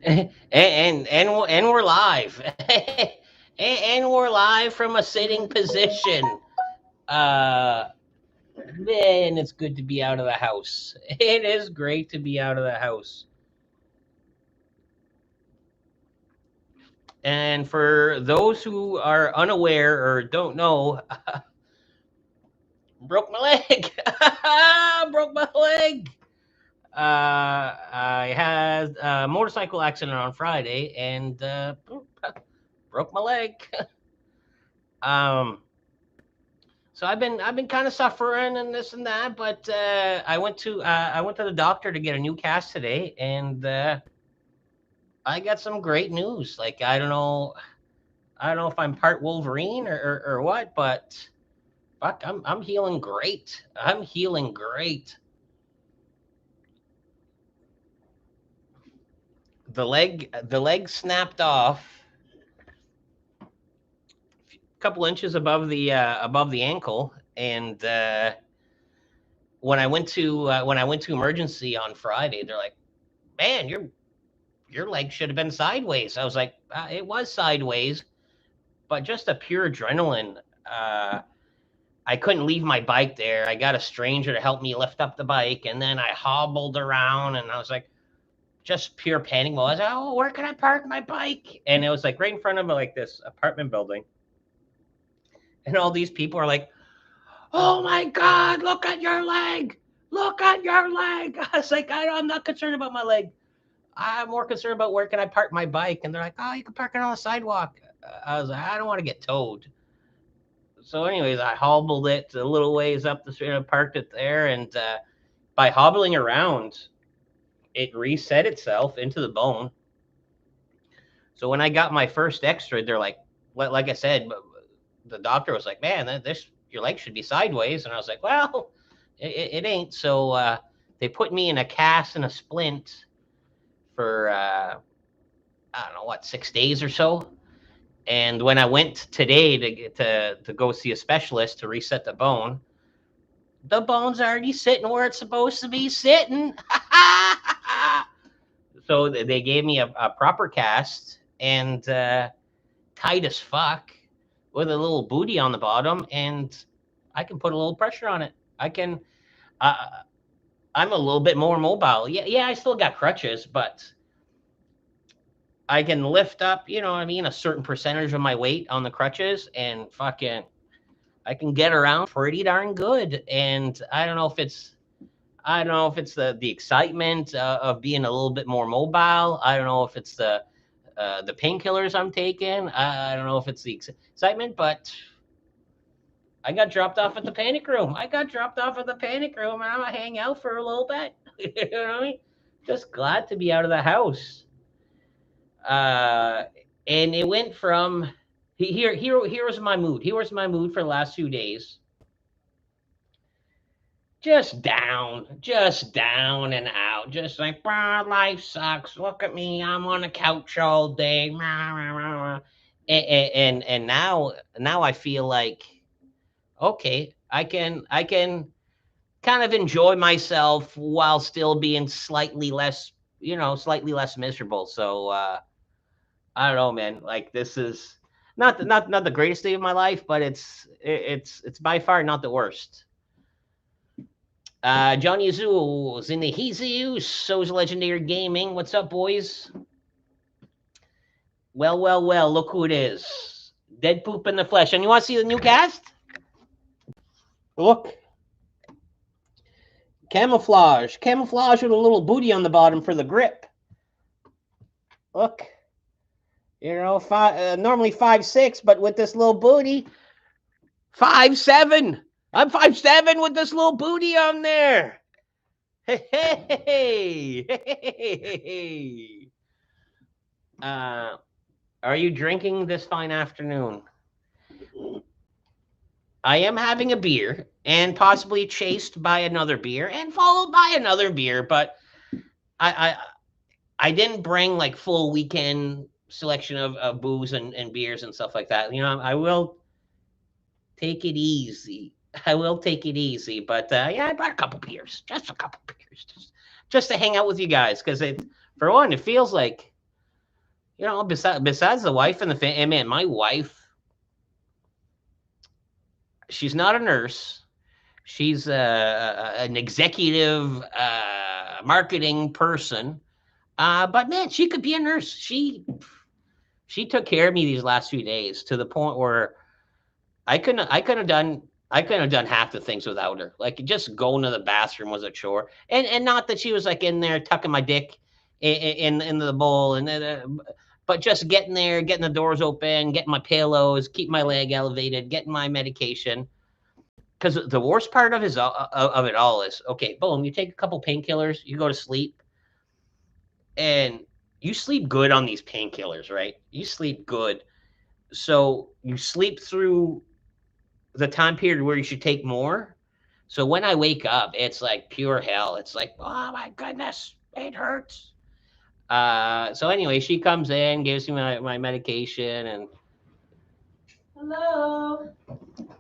And we're live. And we're live from a sitting position. Uh Man, it's good to be out of the house. It is great to be out of the house. And for those who are unaware or don't know, broke my leg. Broke my leg. I had a motorcycle accident on Friday and broke my leg. um So I've been kind of suffering and this and that, but I went to the doctor to get a new cast today, and I got some great news. Like I don't know if I'm part Wolverine or what, but fuck, I'm healing great. I'm healing great. The leg snapped off a couple inches above the ankle, and when I went to emergency on Friday, they're like, "Man, your leg should have been sideways." I was like, it was sideways, but just a pure adrenaline. Uh, I couldn't leave my bike there. I got a stranger to help me lift up the bike, and then I hobbled around, and I was like, just pure panic mode. I was like, oh, where can I park my bike? And it was like right in front of like this apartment building, and all these people are like, "Oh my God, look at your leg! Look at your leg!" I was like, I'm not concerned about my leg. I'm more concerned about where can I park my bike. And they're like, oh, you can park it on the sidewalk. I was like, I don't want to get towed. So, anyways, I hobbled it a little ways up the street and parked it there. And by hobbling around, it reset itself into the bone. So when I got my first X-ray, they're like I said, the doctor was like, man, this your leg should be sideways. And I was like, well, it ain't. So they put me in a cast and a splint for I don't know what 6 days or so. And when I went today to go see a specialist to reset the bone's already sitting where it's supposed to be sitting. So they gave me a proper cast and tight as fuck with a little booty on the bottom, and I can put a little pressure on it. I can. Uh, I'm a little bit more mobile. Yeah, yeah. I still got crutches, but I can lift up. You know what I mean? A certain percentage of my weight on the crutches, and fucking I can get around pretty darn good. And I don't know if it's the excitement of being a little bit more mobile. I don't know if it's the painkillers I'm taking. I don't know if it's the excitement, but I got dropped off at the panic room. I got dropped off at the panic room, and I'm gonna hang out for a little bit. You know what I mean? Just glad to be out of the house. Uh, and it went from here was my mood. Here was my mood for the last 2 days. Just down and out. Just like, life sucks. Look at me. I'm on the couch all day. And now I feel like, okay, I can kind of enjoy myself while still being slightly less miserable. So I don't know, man. Like this is not the greatest day of my life, but it's by far not the worst. Johnny Azul's in the Heezy, so's Legendary Gaming. What's up, boys? Well, well, well, look who it is. Dead poop in the flesh. And you want to see the new cast? Look. Camouflage. Camouflage with a little booty on the bottom for the grip. Look. Normally 5'6", but with this little booty, 5'7". I'm 5'7" with this little booty on there. Hey, hey, hey, hey. Are you drinking this fine afternoon? I am having a beer and possibly chased by another beer and followed by another beer, but I I didn't bring like full weekend selection of booze and beers and stuff like that. I will take it easy. I will take it easy, but yeah, I brought a couple beers, just a couple beers, just to hang out with you guys, because for one, it feels like You know, besides the wife and the family, man, my wife, she's not a nurse. She's an executive marketing person. But man, she could be a nurse. She took care of me these last few days to the point where I couldn't have done half the things without her. Like just going to the bathroom was a chore, and not that she was like in there tucking my dick in the bowl, but just getting there, getting the doors open, getting my pillows, keep my leg elevated, getting my medication. Because the worst part of it all is okay. Boom, you take a couple painkillers, you go to sleep, and you sleep good on these painkillers, right? You sleep good, so you sleep through the time period where you should take more. So when I wake up, it's like pure hell. It's like, oh my goodness, it hurts. So anyway, she comes in, gives me my medication, and Hello.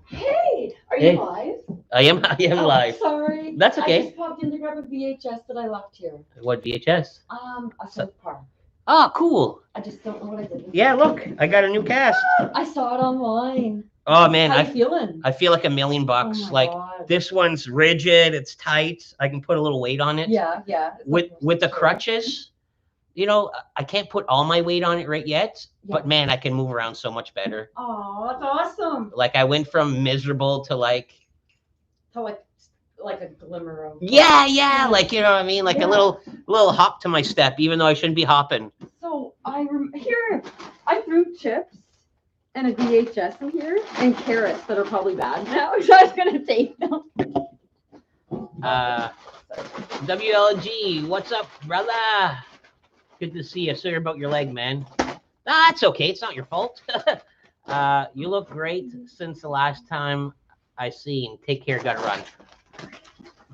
Hey, are hey, you live? I am Oh, live. sorry. That's I okay. just popped in to grab a VHS that I left here. What VHS? A South Park. Oh, cool. I just don't know what I did. Yeah, look, I got a new cast. I saw it online. Oh man, How you feeling? I feel like $1,000,000. Oh my Like God. this one's rigid, it's tight. I can put a little weight on it. Yeah. It's With like the sure. crutches, you know, I can't put all my weight on it right yet, Yeah. but man, I can move around so much better. Oh, that's awesome. Like I went from miserable to like a glimmer of yeah, like you know what I mean, like Yeah. a little hop to my step, even though I shouldn't be hopping. So here I threw chips and a VHS in here and carrots that are probably bad now, so I was gonna take them. WLG, what's up, brother? Good to see you. Sorry about your leg, man. That's okay. It's not your fault. You look great since the last time I seen. Take care. Gotta run.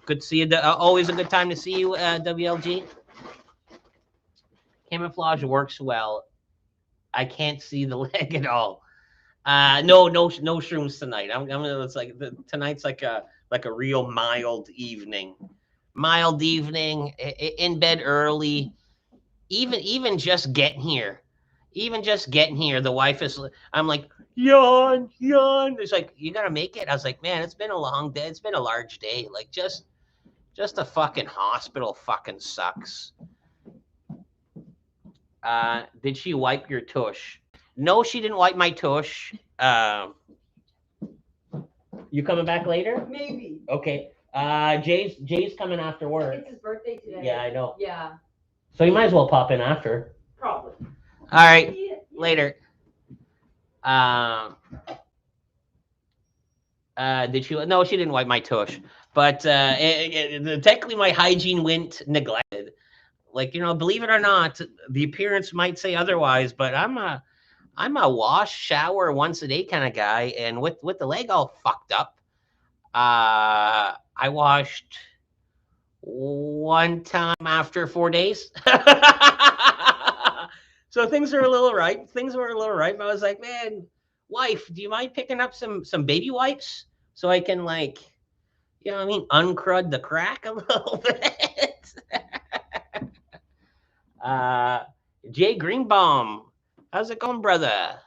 Good to see you. Always a good time to see you, WLG. Camouflage works well. I can't see the leg at all. No shrooms tonight. I'm gonna. It's like tonight's like a real mild evening. Mild evening in bed early. Even just getting here. Even just getting here, the wife is. I'm like yawn. It's like you gotta make it. I was like, man, it's been a long day. It's been a large day. Like just a fucking hospital fucking sucks. Did she wipe your tush? No, she didn't wipe my tush. You coming back later? Maybe. Okay. Jay's coming after work. It's his birthday today. Yeah, I know. Yeah. So you might as well pop in after. Probably. All right. Yeah. Later. Did she? No, she didn't wipe my tush. But technically, my hygiene went neglected. Like you know, believe it or not, the appearance might say otherwise, but I'm a wash, shower once a day kind of guy. And with the leg all fucked up, I washed one time after 4 days. So things are a little right. Things were a little right. But I was like, man, wife, do you mind picking up some baby wipes so I can like, you know what I mean, uncrud the crack a little bit. Jay Greenbaum, how's it going, brother?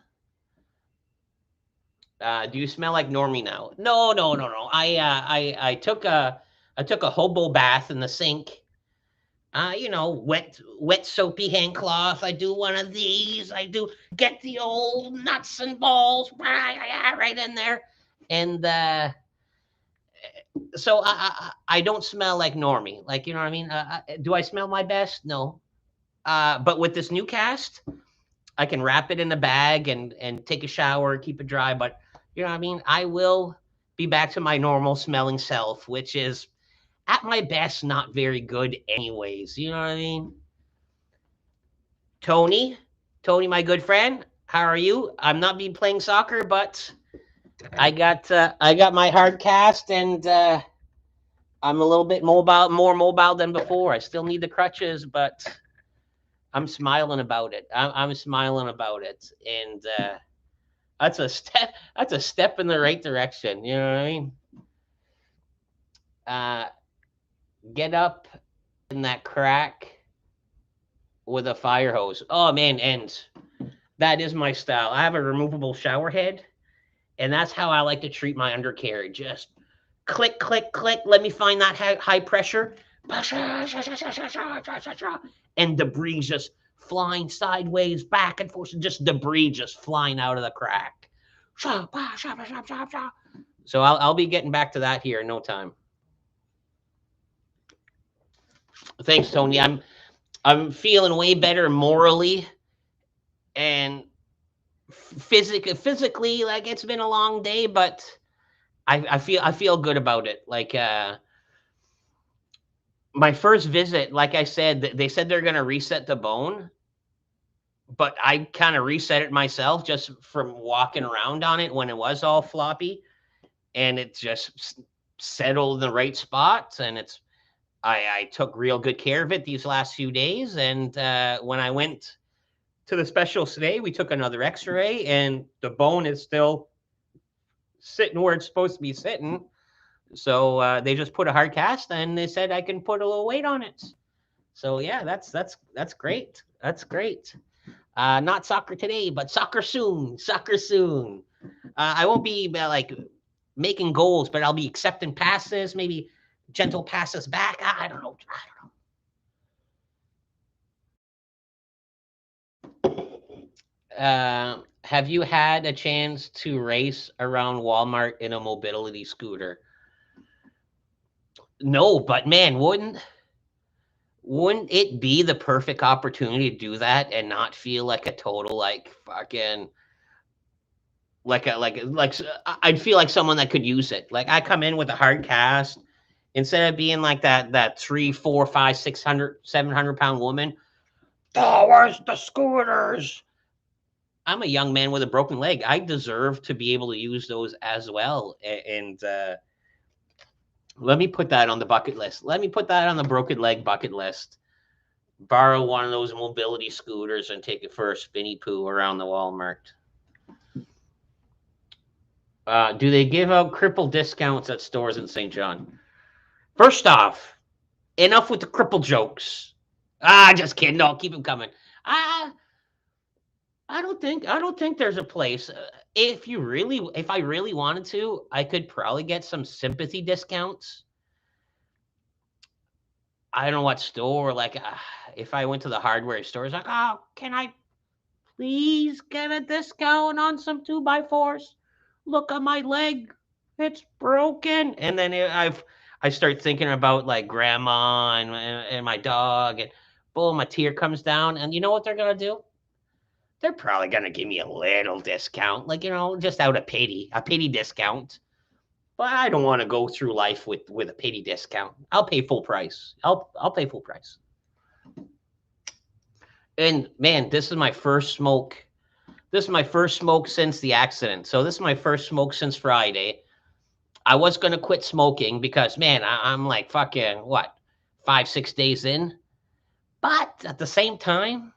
Do you smell like Normie now? No. I took a hobo bath in the sink. You know, wet soapy hand cloth. I do one of these. I do get the old nuts and balls right in there, and so I don't smell like Normie. Like you know what I mean? Do I smell my best? No. But with this new cast, I can wrap it in a bag and take a shower, keep it dry. But you know what I mean? I will be back to my normal smelling self, which is at my best not very good anyways. You know what I mean? Tony, my good friend, how are you? I'm not been playing soccer, but I got my hard cast and I'm a little bit more mobile than before. I still need the crutches, but I'm smiling about it. I'm smiling about it, and that's a step. That's a step in the right direction. You know what I mean? Get up in that crack. with a fire hose. Oh man, and that is my style. I have a removable shower head, and that's how I like to treat my undercarriage. Just click, click, click. Let me find that high pressure, and debris just flying sideways, back and forth, just debris just flying out of the crack. So I'll be getting back to that here in no time. Thanks, Tony. I'm feeling way better morally and physically. Like it's been a long day, but I feel good about it. Like my first visit, like I said, they said they're gonna reset the bone, but I kind of reset it myself just from walking around on it when it was all floppy, and it just settled in the right spots, and I took real good care of it these last few days, and when I went to the specialist today, we took another X-ray, and the bone is still sitting where it's supposed to be sitting. So they just put a hard cast, and they said I can put a little weight on it. So yeah, that's great. That's great. Not soccer today, but soccer soon. Soccer soon. I won't be like making goals, but I'll be accepting passes, maybe gentle passes back. I don't know. Have you had a chance to race around Walmart in a mobility scooter? No, but man, wouldn't it be the perfect opportunity to do that and not feel like a total like fucking I'd feel like someone that could use it. Like I come in with a hard cast instead of being like that 3, 4, 5, 600, 700 pound woman. Oh, where's the scooters? I'm a young man with a broken leg. I deserve to be able to use those as well. And let me put that on the bucket list. Let me put that on the broken leg bucket list. Borrow one of those mobility scooters and take it for a spinny poo around the Walmart. Do they give out cripple discounts at stores in St. John? First off, enough with the cripple jokes. Just kidding. No, keep them coming. I I don't think there's a place. If I really wanted to, I could probably get some sympathy discounts. I don't know what store. Like, if I went to the hardware store, it's like, oh, can I please get a discount on some 2x4s? Look at my leg, it's broken. And then I start thinking about like grandma and my dog, and boom, a tear comes down. And you know what they're gonna do? They're probably gonna give me a little discount, like just out of pity, a pity discount. But I don't want to go through life with a pity discount. I'll pay full price. I'll pay full price. And man, this is my first smoke. This is my first smoke since the accident. So this is my first smoke since Friday. I was gonna quit smoking because man, I'm like fucking what, 5, 6 days in. But at the same time,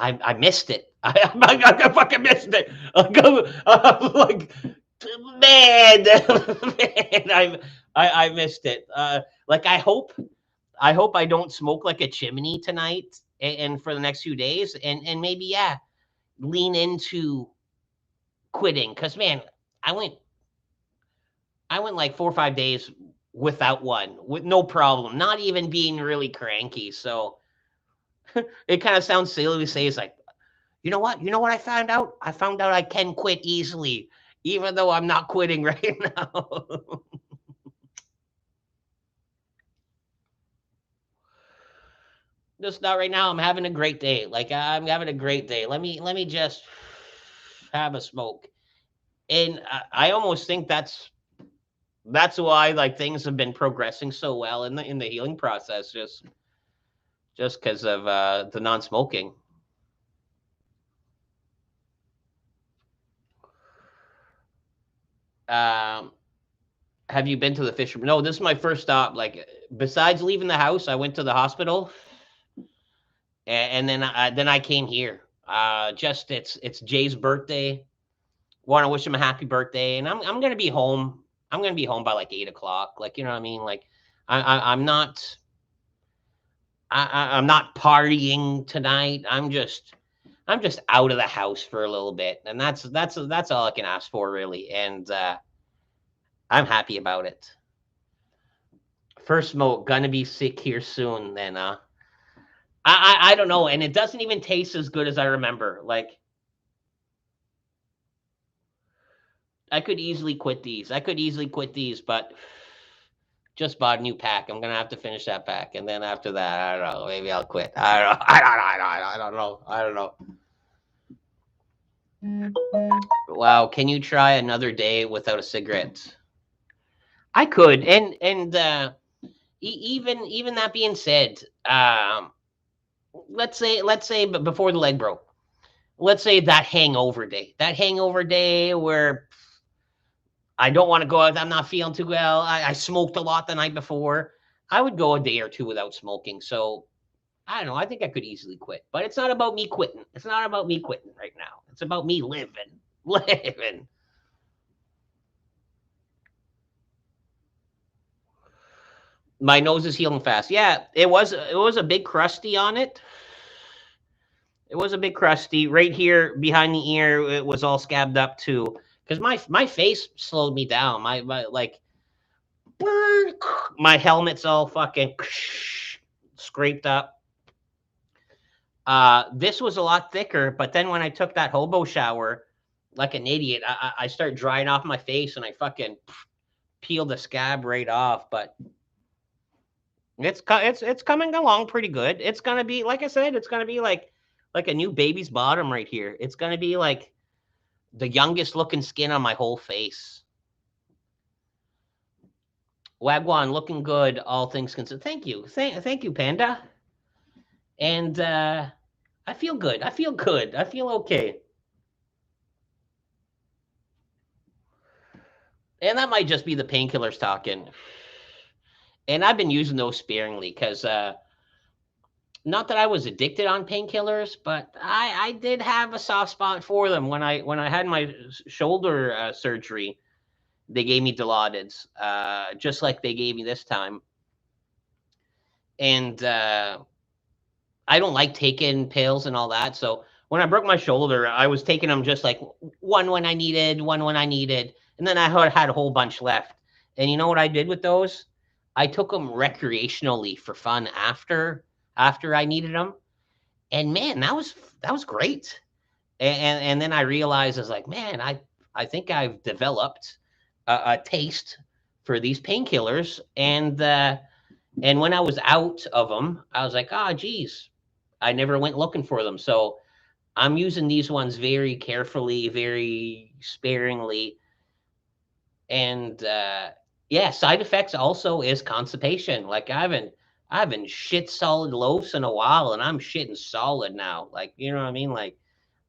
I missed it. I fucking missed it. I'm like, man, man, I missed it. Like I hope I don't smoke like a chimney tonight and for the next few days, and maybe lean into quitting because man, I went I went like 4 or 5 days without one, with no problem, not even being really cranky. So it kind of sounds silly to say. It's like, you know what? You know what I found out? I found out I can quit easily, even though I'm not quitting right now. Just not right now. I'm having a great day. Like I'm having a great day. Let me just have a smoke. And I almost think that's why like things have been progressing so well in the healing process, just because of the non-smoking. Um, have you been to the Fisher? No, this is my first stop. Like besides leaving the house, I went to the hospital, and then I came here. Just it's Jay's birthday. Want to wish him a happy birthday, and I'm gonna be home. I'm gonna be home by like 8 o'clock. Like you know what I mean. Like I'm not. I'm not partying tonight. I'm just out of the house for a little bit, and that's all I can ask for, really. And I'm happy about it. First smoke, gonna be sick here soon. Then I don't know, and it doesn't even taste as good as I remember. Like, I could easily quit these. But just bought a new pack. I'm gonna have to finish that pack, and then after that, I don't know. Maybe I'll quit. I don't know. I don't know. Wow, can you try another day without a cigarette? I could, and even that being said, let's say before the leg broke, let's say that hangover day where I don't want to go out, I'm not feeling too well, I smoked a lot the night before, I would go a day or two without smoking. So I don't know, I think I could easily quit, but it's not about me quitting. It's not about me quitting right now. It's about me living. My nose is healing fast. Yeah, it was a big crusty on it. It was a bit crusty right here behind the ear. It was all scabbed up too, because my face slowed me down. My like my helmet's all fucking scraped up. This was a lot thicker, but then when I took that hobo shower, like an idiot, I started drying off my face and I fucking peeled the scab right off. But it's coming along pretty good. It's gonna be, like I said, it's gonna be like a new baby's bottom right here. It's gonna be like the youngest looking skin on my whole face. Wagwan looking good, all things considered. Thank you, thank you, Panda. And I feel good. I feel good. I feel okay. And that might just be the painkillers talking. And I've been using those sparingly because not that I was addicted on painkillers, but I did have a soft spot for them when I had my shoulder surgery. They gave me Dilaudid, just like they gave me this time. And I don't like taking pills and all that. So when I broke my shoulder, I was taking them just like one when I needed, one when I needed, and then I had a whole bunch left. And you know what I did with those? I took them recreationally for fun after I needed them. And man, that was great. And then I realized I was like, man, I think I've developed a taste for these painkillers. And when I was out of them, I was like, oh, geez, I never went looking for them. So I'm using these ones very carefully, very sparingly. And yeah, side effects also is constipation. Like I haven't shit solid loafs in a while, and I'm shitting solid now. Like, you know what I mean? Like,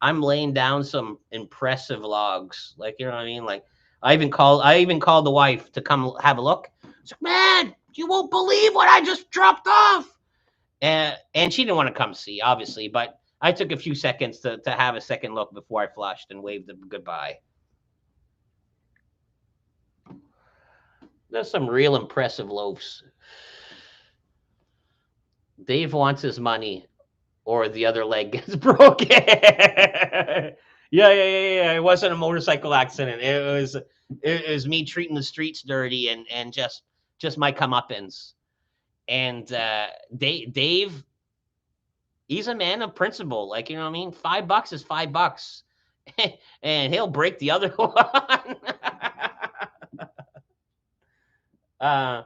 I'm laying down some impressive logs. Like, you know what I mean? Like, I even called the wife to come have a look. It's like, man, you won't believe what I just dropped off. And she didn't want to come see, obviously, but I took a few seconds to have a second look before I flushed and waved them goodbye. There's some real impressive loafs. Dave wants his money, or the other leg gets broken. Yeah. It wasn't a motorcycle accident. It was me treating the streets dirty and just my comeuppance. And Dave, he's a man of principle. Like, you know what I mean? $5 is $5, and he'll break the other one. uh,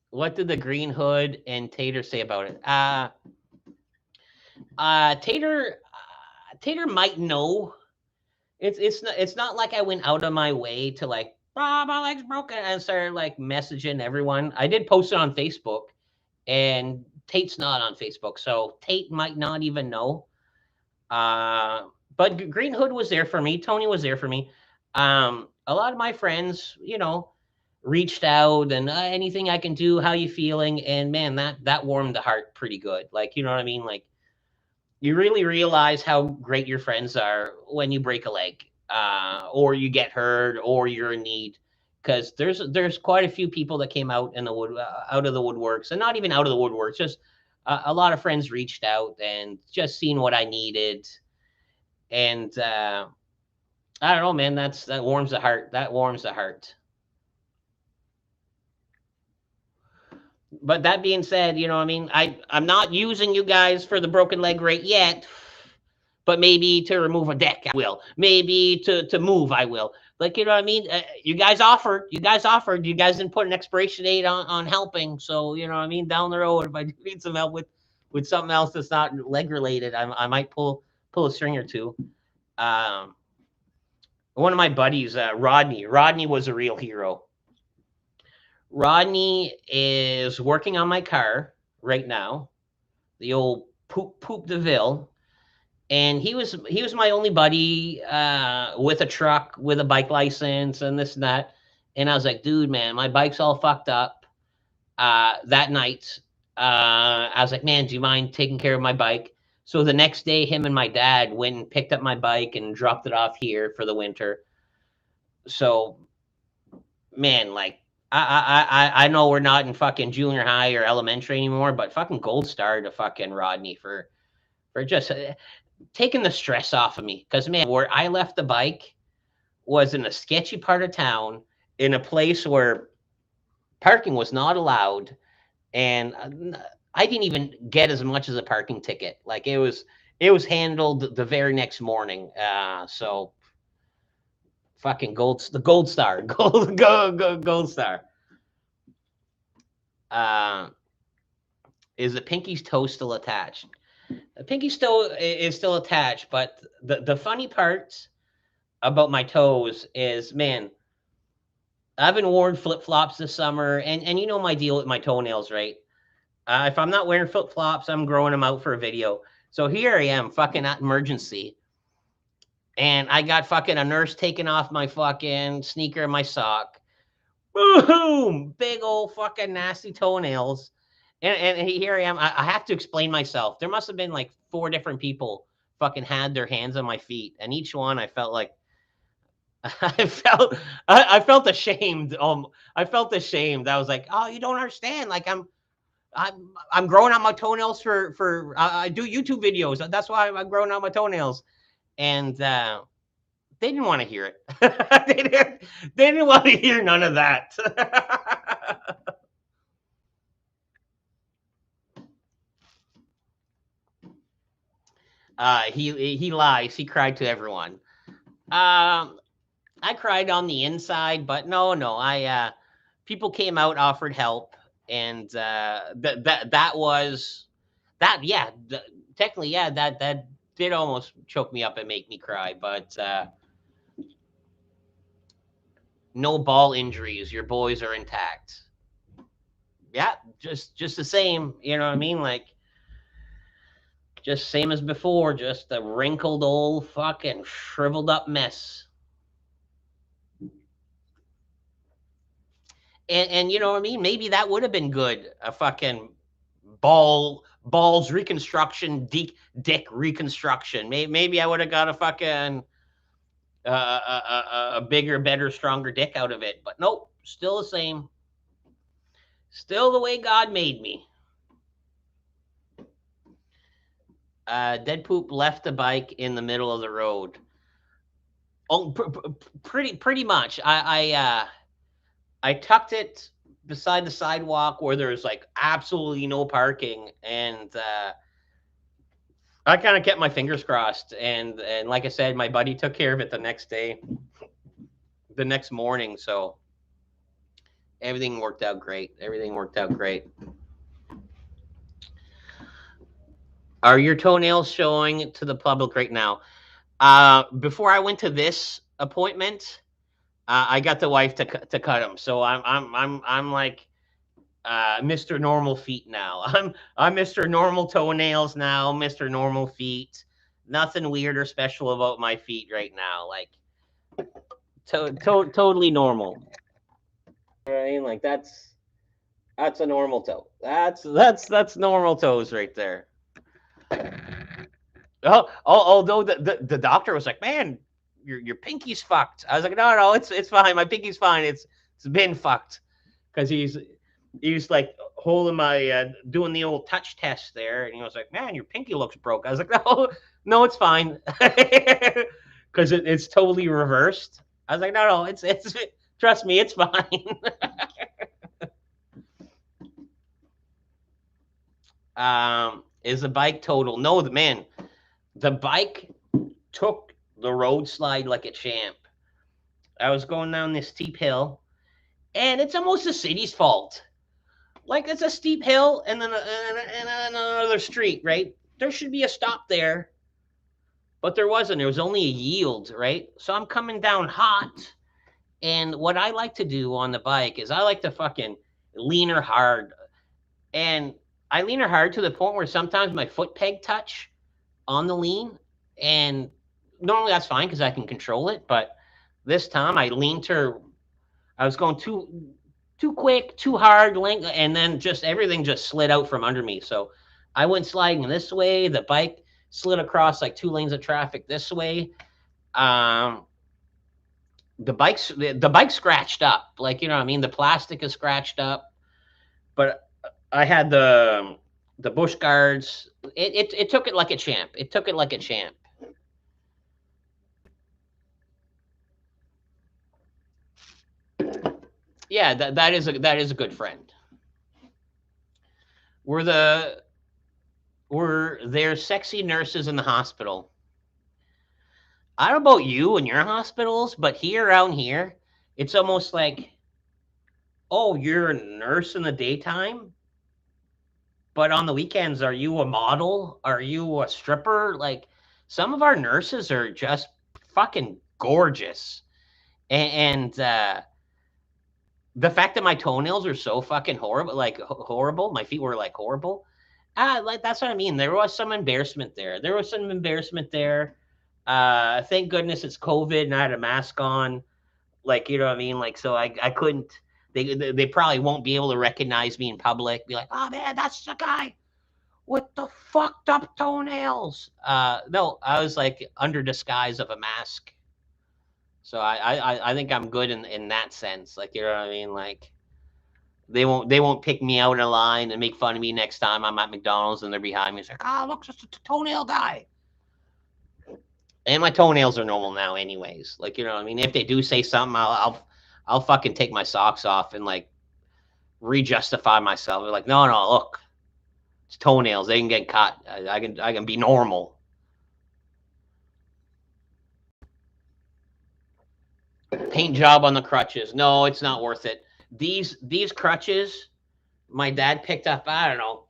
what did the Green Hood and Tater say about it? Tater might know. It's not like I went out of my way to like, my leg's broken, and started like messaging everyone. I did post it on Facebook, and Tate's not on Facebook, so Tate might not even know. Uh, but Green Hood was there for me. Tony was there for me. A lot of my friends, reached out and anything I can do. How you feeling? And man, that warmed the heart pretty good. Like, you know what I mean? Like, you really realize how great your friends are when you break a leg, or you get hurt, or you're in need. Because there's quite a few people that came out in the wood out of the woodworks, and not even out of the woodworks, just a lot of friends reached out and just seen what I needed. And I don't know, man. That warms the heart. That warms the heart. But that being said, you know, I mean, I'm not using you guys for the broken leg right yet, but maybe to remove a deck, I will. Maybe to move, I will. Like, you know what I mean? You guys offered. You guys offered. You guys didn't put an expiration date on helping. So, you know what I mean? Down the road, if I do need some help with something else that's not leg related, I might pull a string or two. One of my buddies, Rodney. Rodney was a real hero. Rodney is working on my car right now, the old Poop DeVille, and he was my only buddy with a truck, with a bike license, and this and that. And I was like, dude, man, my bike's all fucked up. That night, I was like, man, do you mind taking care of my bike? So the next day, him and my dad went and picked up my bike and dropped it off here for the winter. So, man, like, I know we're not in fucking junior high or elementary anymore, but fucking gold star to fucking Rodney for just taking the stress off of me. Because, man, where I left the bike was in a sketchy part of town, in a place where parking was not allowed, and I didn't even get as much as a parking ticket. Like, it was handled the very next morning. So fucking gold star, gold star. Is the pinky's toe still attached? The pinky's toe is still attached, but the funny part about my toes is, man, I've been wearing flip flops this summer, and you know my deal with my toenails, right? If I'm not wearing flip flops, I'm growing them out for a video. So here I am, fucking at emergency. And I got fucking a nurse taking off my fucking sneaker and my sock. Boom! Big old fucking nasty toenails. And here I am. I have to explain myself. There must have been like 4 different people fucking had their hands on my feet. And each one I felt like I felt ashamed. I felt ashamed. I was like, oh, you don't understand. Like I'm growing out my toenails for I do YouTube videos. That's why I'm growing out my toenails. And they didn't want to hear it. they didn't want to hear none of that. He lies. He cried to everyone. I cried on the inside, but no. I people came out, offered help, and that was that. Yeah, technically, yeah, that did almost choke me up and make me cry, but no ball injuries. Your boys are intact. Yeah, just the same. You know what I mean? Like, just same as before. Just a wrinkled old fucking shriveled up mess. And you know what I mean? Maybe that would have been good. A fucking balls reconstruction, dick reconstruction. Maybe I would have got a fucking a bigger, better, stronger dick out of it. But nope, still the same. Still the way God made me. Dead Poop left the bike in the middle of the road. Oh, pretty much. I tucked it beside the sidewalk where there's like absolutely no parking, and I kind of kept my fingers crossed. And like I said, my buddy took care of it the next day, the next morning. So everything worked out great. Are your toenails showing to the public right now? Before I went to this appointment, I got the wife to cut them. So I'm like Mr. Normal Feet now. I'm Mr. Normal Toenails now. Mr. Normal Feet. Nothing weird or special about my feet right now. Like totally normal. You know what I mean? Like that's a normal toe. That's normal toes right there. Although the doctor was like, man, your pinky's fucked. I was like, no, it's fine. My pinky's fine. It's been fucked because he was like holding my doing the old touch test there, and he was like, "Man, your pinky looks broke." I was like, "No, no, it's fine," because it's totally reversed. I was like, "No, no, it's trust me, it's fine." Is the bike total? No, the man, the bike took the road slide like a champ. I was going down this steep hill, and it's almost the city's fault. Like it's a steep hill and then another street, right? There should be a stop there, but there wasn't. There was only a yield, right? So I'm coming down hot, and what I like to do on the bike is I like to fucking lean her hard, and I lean her hard to the point where sometimes my foot peg touch on the lean, and normally that's fine because I can control it, but this time I leaned her. I was going too quick, too hard, and then just everything just slid out from under me. So I went sliding this way. The bike slid across like 2 lanes of traffic this way. Um, the bike scratched up, like you know what I mean. The plastic is scratched up, but I had the bush guards. It took it like a champ. It took it like a champ. Yeah, that is a good friend. Were the were there sexy nurses in the hospital? I don't know about you and your hospitals, but here around here, it's almost like, oh, you're a nurse in the daytime, but on the weekends, are you a model? Are you a stripper? Like, some of our nurses are just fucking gorgeous, and the fact that my toenails are so fucking horrible, like horrible, my feet were like horrible. Like that's what I mean. There was some embarrassment there. There was some embarrassment there. Thank goodness it's COVID and I had a mask on. Like, you know what I mean? Like, so I couldn't, they probably won't be able to recognize me in public, be like, oh man, that's the guy with the fucked up toenails. No, I was like under disguise of a mask. So I think I'm good in that sense. Like, you know what I mean? Like, they won't pick me out in a line and make fun of me next time I'm at McDonald's and they're behind me. It's like, oh, look, just a toenail guy. And my toenails are normal now, anyways. Like, you know what I mean? If they do say something, I'll fucking take my socks off and like re-justify myself. They're like, no, no, look, it's toenails. They can get cut. I can be normal. Paint job on the crutches. No, it's not worth it. These crutches, my dad picked up. I don't know.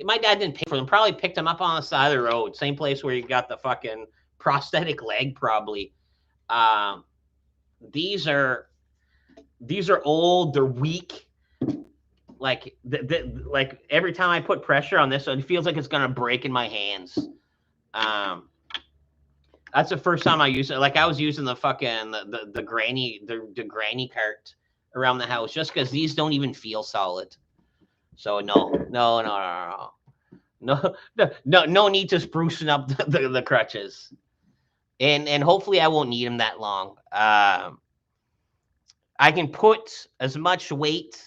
My dad didn't pay for them. Probably picked them up on the side of the road. Same place where you got the fucking prosthetic leg, probably. Um, these are these are old. They're weak. Like every time I put pressure on this, it feels like it's gonna break in my hands. Um, that's the first time I used it. Like I was using the fucking the granny the granny cart around the house just because these don't even feel solid. So no need to sprucing up the crutches, and hopefully I won't need them that long. I can put as much weight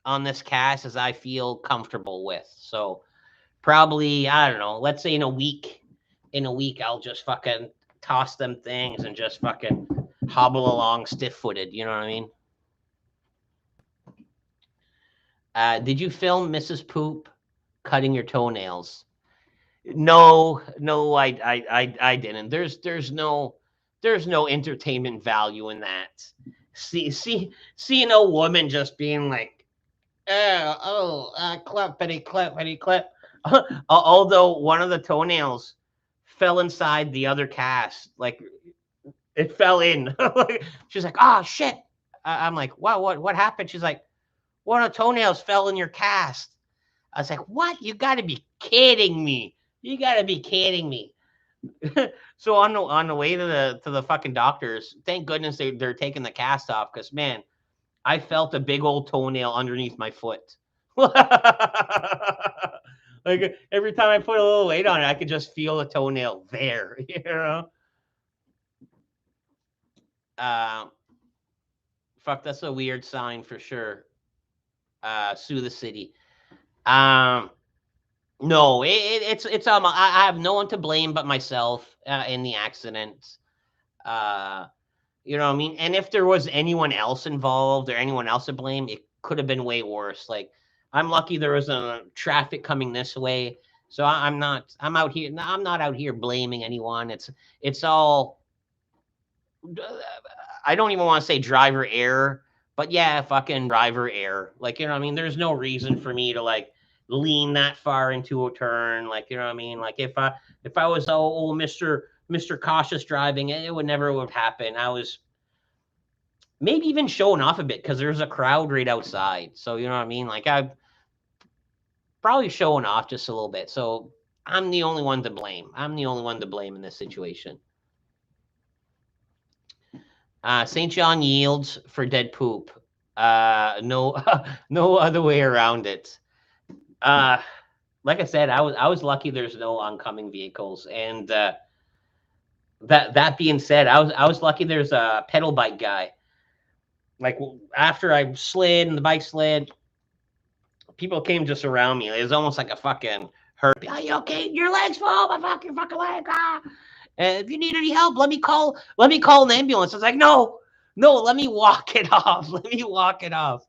on this cast as I feel comfortable with. So probably I don't know. Let's say in a week I'll just fucking toss them things and just fucking hobble along stiff footed. You know what I mean? Did you film Mrs. Poop cutting your toenails? No, no, I didn't. There's no entertainment value in that. Seeing a woman just being like, clippity, clippity, clip. Although one of the toenails fell inside the other cast, like it fell in. She's like, oh shit. I'm like, what happened? She's like, one of the toenails fell in your cast. I was like, what? You got to be kidding me. You got to be kidding me. So on the way to the fucking doctors, thank goodness they're taking the cast off because man, I felt a big old toenail underneath my foot. Like every time I put a little weight on it, I could just feel the toenail there. You know. Uh, Fuck, that's a weird sign for sure. sue the city. No, it's I have no one to blame but myself in the accident. Uh, you know what I mean? And if there was anyone else involved or anyone else to blame, it could have been way worse. Like I'm lucky there was a traffic coming this way, so I'm not. I'm out here. I'm not out here blaming anyone. It's all. I don't even want to say driver error, but yeah, fucking driver error. Like you know what I mean? There's no reason for me to like lean that far into a turn. Like you know what I mean? Like if I was Mister Cautious driving, it would never would happen. I was maybe even showing off a bit because there's a crowd right outside. So you know what I mean? Like I'm probably showing off just a little bit. So I'm the only one to blame. I'm the only one to blame in this situation. St. John yields for dead poop. No, no other way around it. Uh, like I said, I was lucky. There's no oncoming vehicles, and that being said, I was lucky. There's a pedal bike guy. Like after I slid and the bike slid, people came just around me. It was almost like a fucking hurt. Are you okay? Your legs fall. Your fucking leg. Ah. And if you need any help, let me call an ambulance. It's like, no, no, let me walk it off. Let me walk it off.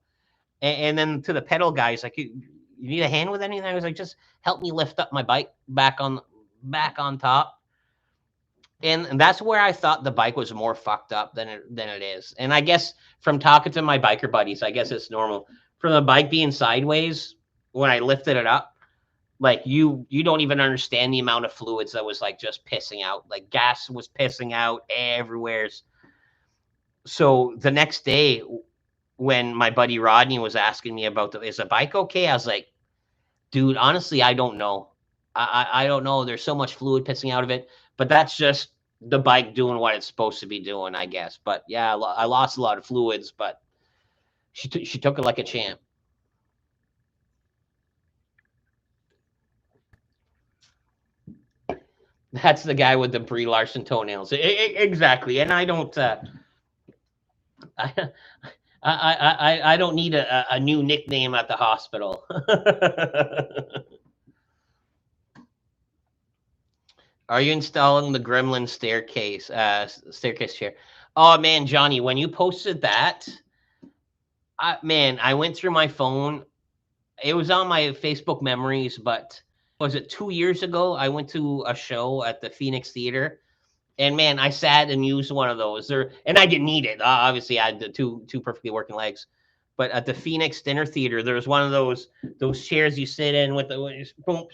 And then to the pedal guys, like, you need a hand with anything? I was like, just help me lift up my bike back on top. And that's where I thought the bike was more fucked up than it is. And I guess from talking to my biker buddies, I guess it's normal. From the bike being sideways, when I lifted it up, like you don't even understand the amount of fluids that was like just pissing out. Like gas was pissing out everywhere. So the next day, when my buddy Rodney was asking me about is the bike okay, I was like, dude, honestly, I don't know. I don't know. There's so much fluid pissing out of it, but that's just the bike doing what it's supposed to be doing, I guess. But yeah, I lost a lot of fluids, but she took it like a champ. That's the guy with the Brie Larson toenails. Exactly. And I don't. I, I don't need a new nickname at the hospital. Are you installing the Gremlin staircase chair? Oh man, Johnny, when you posted that, I went through my phone. It was on my Facebook memories, but was it 2 years ago? I went to a show at the Phoenix Theater, and man, I sat and used one of those. And I didn't need it. Obviously, I had the two perfectly working legs. But at the Phoenix Dinner Theater, there's one of those chairs you sit in with the boom,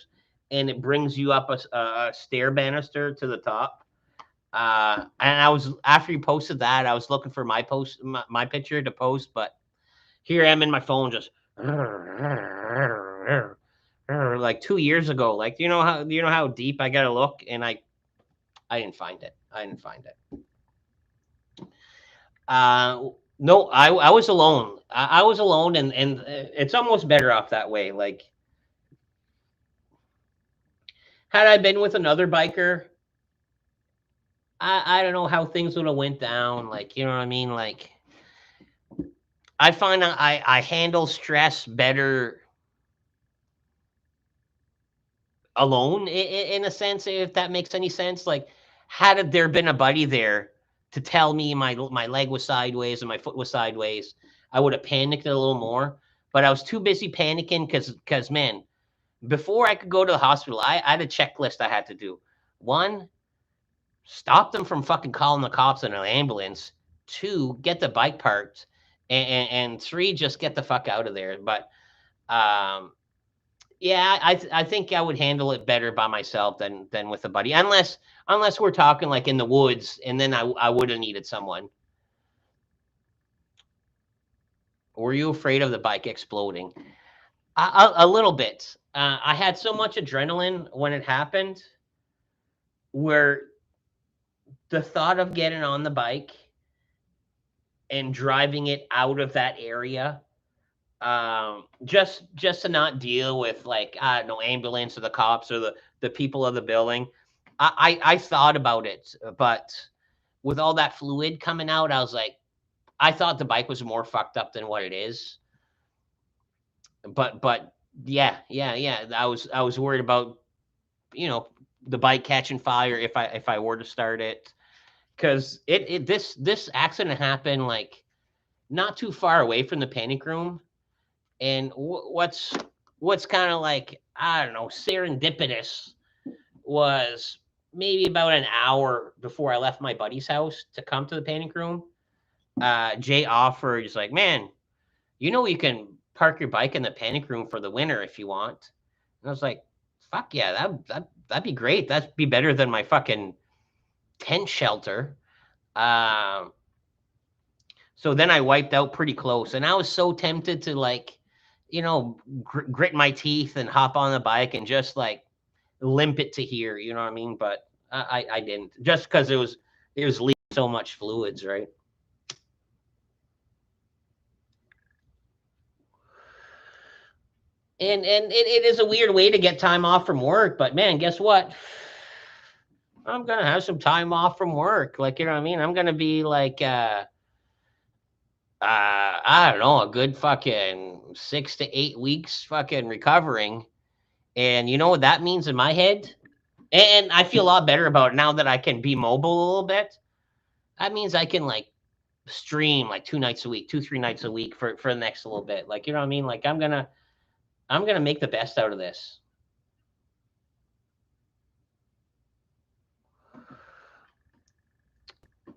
and it brings you up a stair banister to the top. And I was after you posted that, I was looking for my picture to post, but here I am in my phone just like 2 years ago. Like you know how deep I gotta look, and I didn't find it. I didn't find it. No, I was alone. I was alone, and it's almost better off that way. Like, had I been with another biker, I don't know how things would have went down. Like, you know what I mean? Like, I find I handle stress better alone in a sense, if that makes any sense. Like, had there been a buddy there to tell me my leg was sideways and my foot was sideways, I would have panicked a little more. But I was too busy panicking because man, before I could go to the hospital, I had a checklist I had to do. One, stop them from fucking calling the cops and an ambulance. Two, get the bike parked, and three, just get the fuck out of there. But um, yeah, I think I would handle it better by myself than with a buddy, unless we're talking like in the woods, and then I would have needed someone. Were you afraid of the bike exploding? A little bit. I had so much adrenaline when it happened, where the thought of getting on the bike and driving it out of that area, just to not deal with like I don't know, ambulance or the cops or the people of the building. I thought about it, but with all that fluid coming out, I was like, I thought the bike was more fucked up than what it is. but yeah, I was worried about, the bike catching fire if I were to start it, because this accident happened like not too far away from the panic room. And what's kind of like, I don't know, serendipitous was maybe about an hour before I left my buddy's house to come to the panic room. Jay offered, he's like, man, you can park your bike in the panic room for the winter if you want. And I was like, fuck yeah, that'd be great. That'd be better than my fucking tent shelter. Um, so then I wiped out pretty close, and I was so tempted to like, grit my teeth and hop on the bike and just like limp it to here. You know what I mean? But I didn't, just because it was leaking so much fluids, right? And it is a weird way to get time off from work, but man, guess what? I'm gonna have some time off from work. Like, you know what I mean? I'm gonna be like I don't know, a good fucking 6 to 8 weeks fucking recovering. And you know what that means in my head? And I feel a lot better about it now that I can be mobile a little bit. That means I can like stream like 2 nights a week, 3 nights a week for the next little bit. Like, you know what I mean? Like, I'm gonna make the best out of this.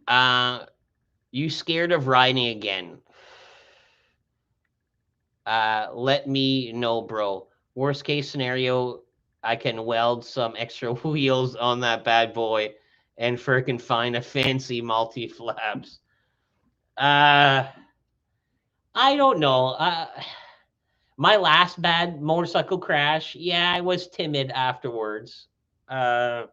Uh you scared of riding again? Let me know, bro. Worst case scenario, I can weld some extra wheels on that bad boy and freaking find a fancy multi flaps. Uh, I don't know. My last bad motorcycle crash, yeah, I was timid afterwards. Uh,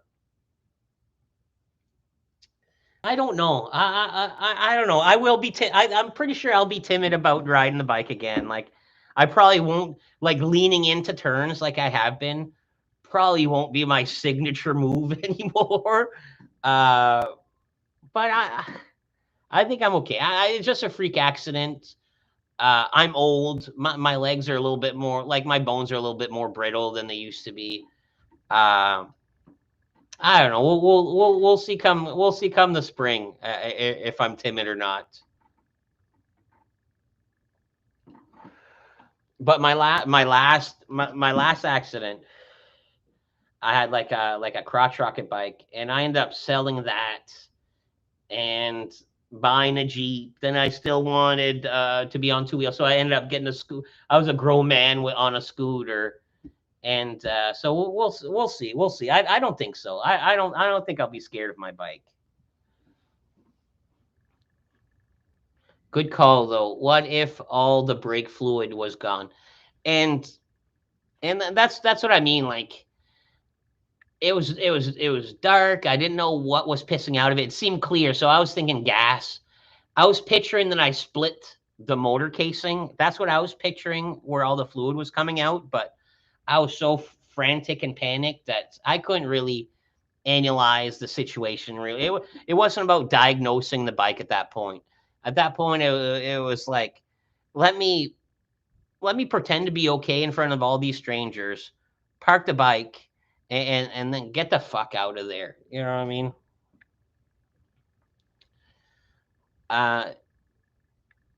I don't know. I don't know. I will be. I'm pretty sure I'll be timid about riding the bike again. Like, I probably won't like leaning into turns like I have been. Probably won't be my signature move anymore. Uh, but I think I'm okay. It's just a freak accident. I'm old. My legs are a little bit more like my bones are a little bit more brittle than they used to be. Uh, I don't know. We'll see come the spring, if I'm timid or not. But my last accident, I had like a crotch rocket bike, and I ended up selling that and buying a Jeep. Then I still wanted to be on two wheels, so I ended up getting a scoot. I was a grown man on a scooter, and so we'll see. I don't think so. I don't think I'll be scared of my bike. Good call though. What if all the brake fluid was gone? And that's what I mean. Like, it was dark. I didn't know what was pissing out of it. It seemed clear, so I was thinking gas. I was picturing that I split the motor casing. That's what I was picturing, where all the fluid was coming out. But I was so frantic and panicked that I couldn't really analyze the situation. Really, it wasn't about diagnosing the bike at that point. At that point, it was like, let me let me pretend to be okay in front of all these strangers, park the bike, and then get the fuck out of there. You know what I mean? Uh,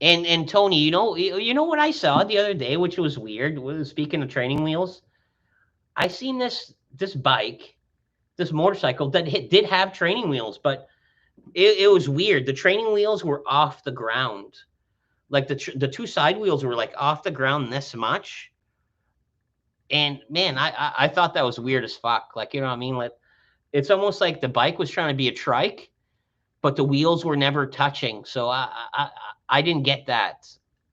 and Tony, you know what I saw the other day, which was weird. Speaking of training wheels, I seen this bike, this motorcycle that did have training wheels, but it was weird. The training wheels were off the ground. Like the two side wheels were like off the ground this much. And man, I thought that was weird as fuck. Like, you know what I mean? Like, it's almost like the bike was trying to be a trike, but the wheels were never touching. So I didn't get that.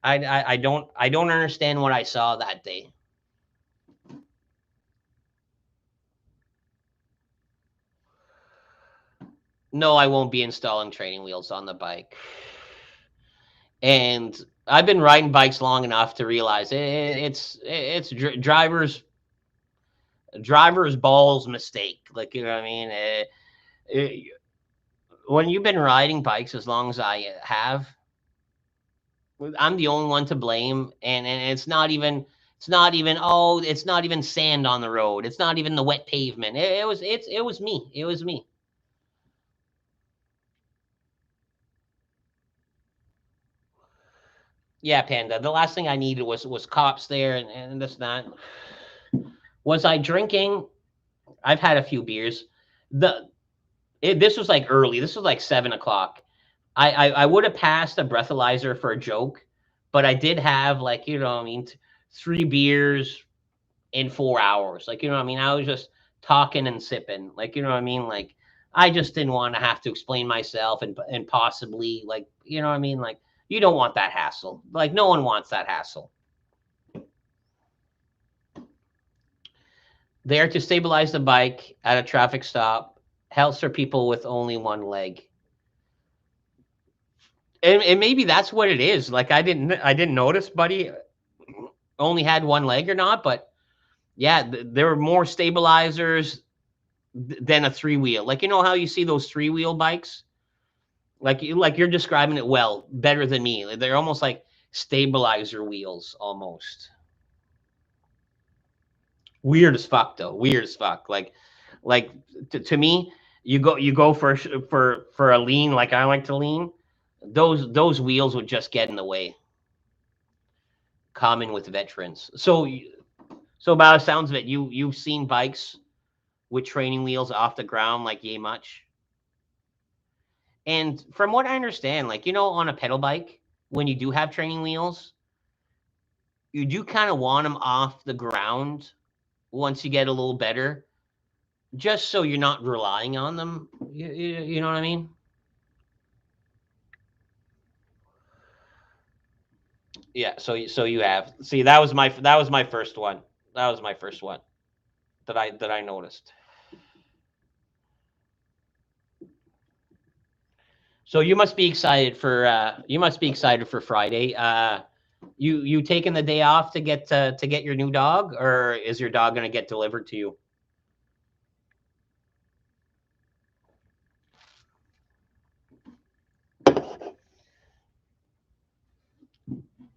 I don't understand what I saw that day. No, I won't be installing training wheels on the bike. And I've been riding bikes long enough to realize it's driver's balls mistake. Like, you know what I mean? It, when you've been riding bikes as long as I have, I'm the only one to blame, and it's It's not even, oh, it's not even sand on the road. It's not even the wet pavement. It was me. It was me. Yeah, Panda. The last thing I needed was cops there and this and that. Was I drinking? I've had a few beers. This was like early. This was like 7 o'clock. I would have passed a breathalyzer for a joke, but I did have, like, you know what I mean, 3 beers in 4 hours. Like, you know what I mean? I was just talking and sipping. Like, you know what I mean? Like, I just didn't want to have to explain myself and possibly, like, you know what I mean? Like, you don't want that hassle. Like, no one wants that hassle. There to stabilize the bike at a traffic stop, helps for people with only one leg. And maybe that's what it is. Like, I didn't notice Buddy only had one leg or not, but yeah, there were more stabilizers than a 3-wheel. Like, you know how you see those 3-wheel bikes? Like you're describing it well, better than me. They're almost like stabilizer wheels almost. Weird as fuck though. Weird as fuck. Like to me, you go for a lean like I like to lean. Those wheels would just get in the way. Common with veterans. So by the sounds of it, you've seen bikes with training wheels off the ground like yay much. And from what I understand, like, you know, on a pedal bike, when you do have training wheels, you do kind of want them off the ground once you get a little better, just so you're not relying on them. You know what I mean? Yeah. So you have, see, that was my first one. That was my first one that I noticed. So you must be excited for Friday. You taking the day off to get your new dog, or is your dog gonna get delivered to you?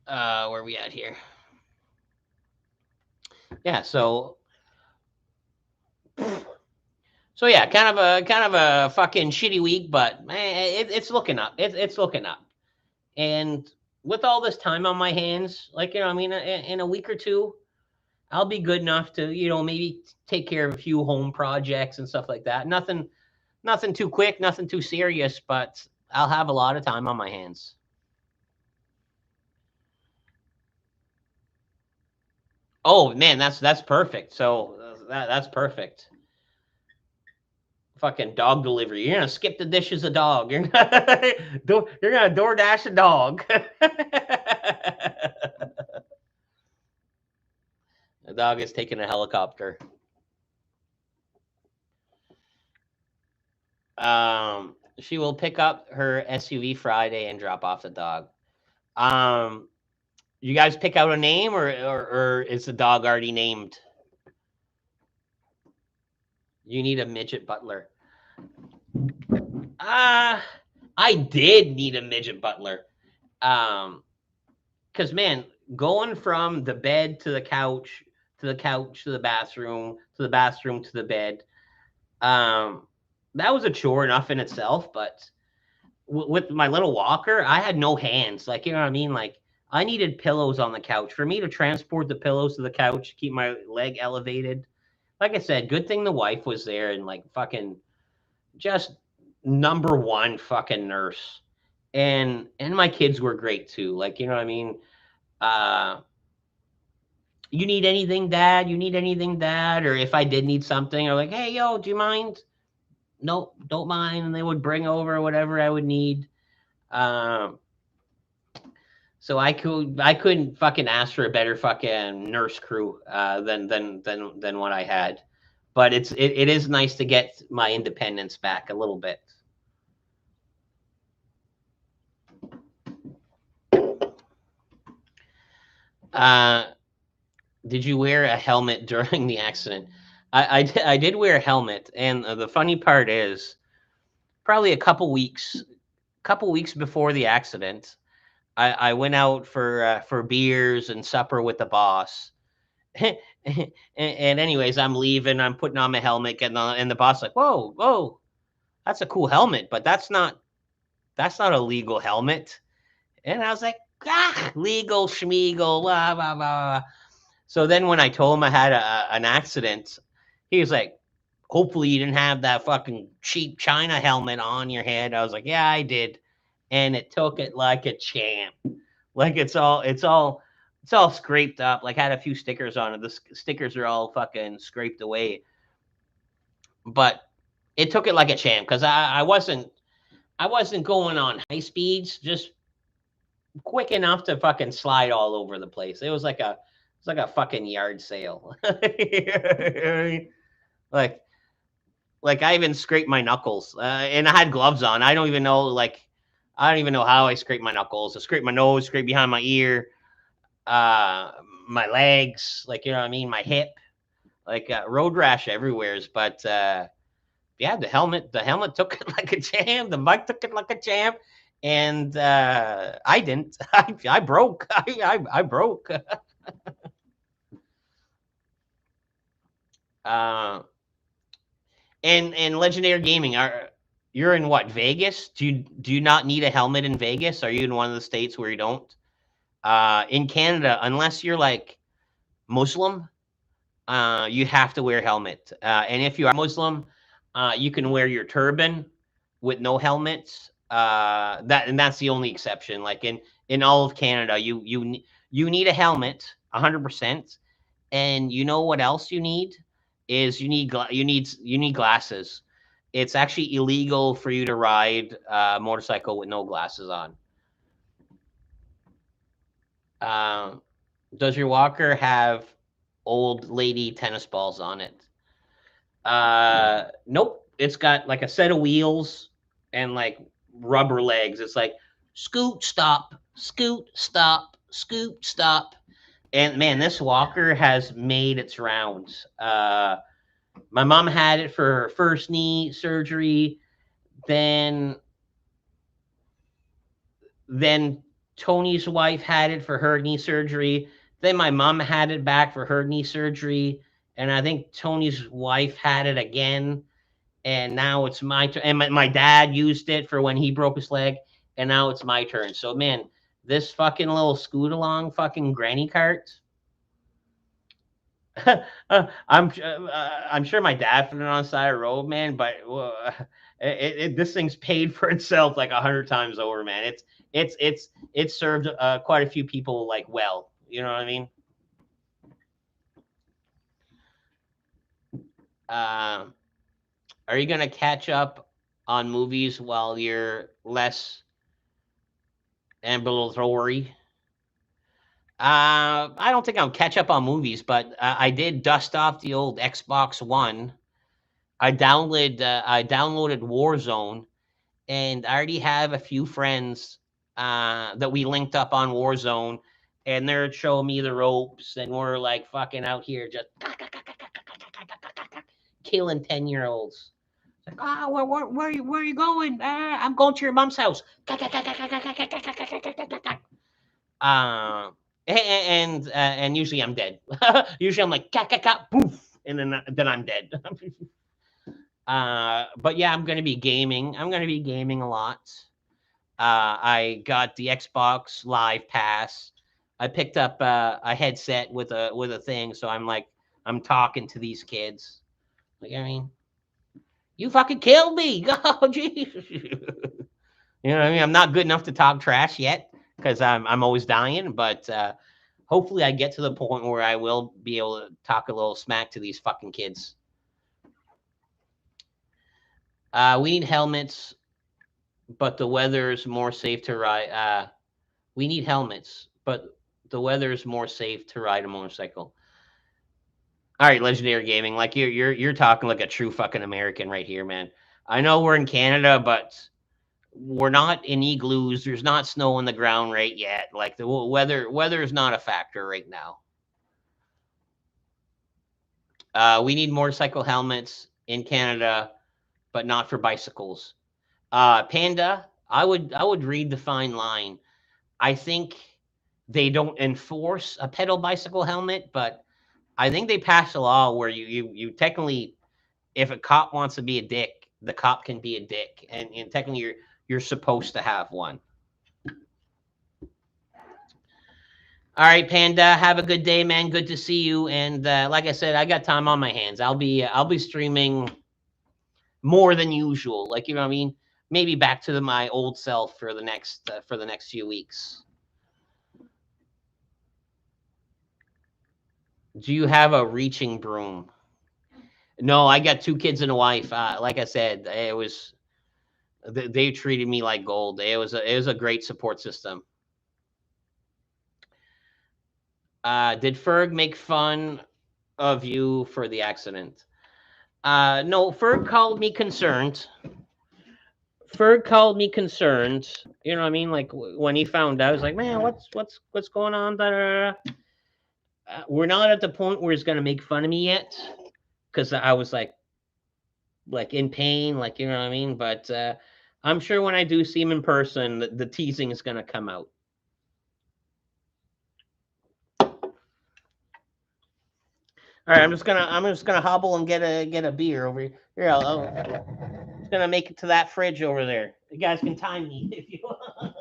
Where are we at here? Yeah. So yeah, kind of a fucking shitty week, but it's looking up. It's looking up. And with all this time on my hands, like, you know, I mean, in a week or two, I'll be good enough to, maybe take care of a few home projects and stuff like that. Nothing too quick, nothing too serious, but I'll have a lot of time on my hands. Oh man, that's perfect. So that's perfect. Fucking dog delivery. You're gonna skip the dishes a dog. You're gonna DoorDash a dog. The dog is taking a helicopter. She will pick up her SUV Friday and drop off the dog. Um, you guys pick out a name, or is the dog already named? You need a midget butler. Uh I did need a midget butler. Um, because man, going from the bed to the couch, to the couch to the bathroom, to the bathroom to the bed, um, that was a chore enough in itself. But with my little walker, I had no hands. Like, you know what I mean? Like, I needed pillows on the couch for me to transport the pillows to the couch, keep my leg elevated. Like I said, good thing the wife was there and, like, fucking just number one fucking nurse. And my kids were great too. Like, you know what I mean? Uh, you need anything, Dad? You need anything, Dad? Or if I did need something, or like, hey, yo, do you mind? Nope, don't mind. And they would bring over whatever I would need. Um, so I couldn't fucking ask for a better fucking nurse crew than what I had. But it is nice to get my independence back a little bit. Uh, did you wear a helmet during the accident? I did wear a helmet, and the funny part is, probably a couple weeks before the accident, I went out for beers and supper with the boss, and anyways, I'm leaving. I'm putting on my helmet, getting on, and the boss like, whoa, whoa, that's a cool helmet, but that's not a legal helmet. And I was like, legal schmeagle, blah blah blah. So then when I told him I had an accident, he was like, hopefully you didn't have that fucking cheap China helmet on your head. I was like, yeah, I did, and it took it like a champ. Like it's all scraped up. Like had a few stickers on it. The stickers are all fucking scraped away. But it took it like a champ because I wasn't going on high speeds, just quick enough to fucking slide all over the place. It was like a fucking yard sale. like like I even scraped my knuckles, and I had gloves on. I don't even know how I scraped my knuckles. I scraped my nose, scraped behind my ear, uh, my legs, like you know what I mean, my hip, like road rash everywhere's. But yeah, the helmet took it like a champ. The bike took it like a champ, and I didn't. I broke. I broke. uh, and Legendary Gaming, you're in what, Vegas? Do you not need a helmet in Vegas? Are you in one of the states where you don't? In Canada, unless you're like Muslim, you have to wear a helmet. And if you are Muslim, you can wear your turban with no helmets. That's the only exception. Like in all of Canada, you need a helmet, 100%. And you know what else you need is you need glasses. It's actually illegal for you to ride a motorcycle with no glasses on. Um, does your walker have old lady tennis balls on it? Nope. It's got like a set of wheels and like rubber legs. It's like scoot, stop, scoot, stop, scoot, stop. And man, this walker has made its rounds. My mom had it for her first knee surgery. Then then Tony's wife had it for her knee surgery. Then my mom had it back for her knee surgery. And I think Tony's wife had it again. And now it's my turn. And my dad used it for when he broke his leg. And now it's my turn. So, man, this fucking little scoot along fucking granny cart. I'm sure my dad put it on the side of the road, man. But this thing's paid for itself like 100 times over, man. It's served quite a few people like well. You know what I mean? Uh, are you gonna catch up on movies while you're less ambulatory? I don't think I'll catch up on movies, but I did dust off the old Xbox One. I downloaded Warzone, and I already have a few friends that we linked up on Warzone, and they're showing me the ropes, and we're like fucking out here just killing 10-year-olds. Like, where are you going? I'm going to your mom's house. Uh, and usually I'm dead. Usually I'm like poof, and then I'm dead. But yeah, I'm gonna be gaming. I'm gonna be gaming a lot. I got the Xbox Live Pass. I picked up a headset with a thing, so I'm talking to these kids. Like I mean, you fucking killed me. Oh jeez. You know what I mean? I'm not good enough to talk trash yet because I'm always dying, but hopefully I get to the point where I will be able to talk a little smack to these fucking kids. We need helmets, but the weather's more safe to ride. We need helmets, but the weather's more safe to ride a motorcycle. All right, Legendary Gaming, like you're talking like a true fucking American right here, man. I know we're in Canada, but we're not in igloos. There's not snow on the ground right yet. Like the weather is not a factor right now. We need motorcycle helmets in Canada, but not for bicycles. Panda, I would read the fine line. I think they don't enforce a pedal bicycle helmet, but I think they passed a law where you technically, if a cop wants to be a dick, the cop can be a dick, and technically you're supposed to have one. All right, Panda. Have a good day, man. Good to see you. And like I said, I got time on my hands. I'll be streaming more than usual. Like, you know what I mean? Maybe back to my old self for the next few weeks. Do you have a reaching broom? No, I got 2 kids and a wife. Like I said, they treated me like gold. It was a great support system. Did Ferg make fun of you for the accident? No, Ferg called me concerned. Ferg called me concerned. You know what I mean? Like when he found out, I was like, man, what's going on? Da, da, da. We're not at the point where he's gonna make fun of me yet, because I was like in pain, like, you know what I mean. But I'm sure when I do see him in person, the teasing is gonna come out. All right, I'm just gonna hobble and get a beer over here. Here, I'm just gonna make it to that fridge over there. You guys can time me if you want.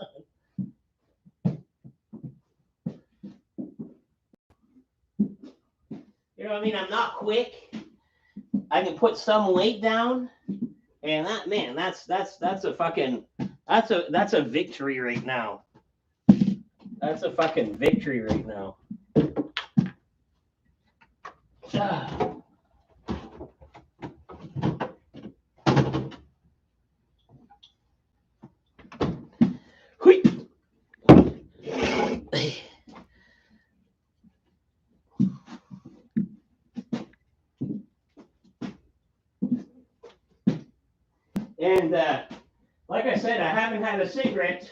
You know what I mean? I'm not quick. I can put some weight down, and that's a fucking that's a victory right now. That's a fucking victory right now. And like I said, I haven't had a cigarette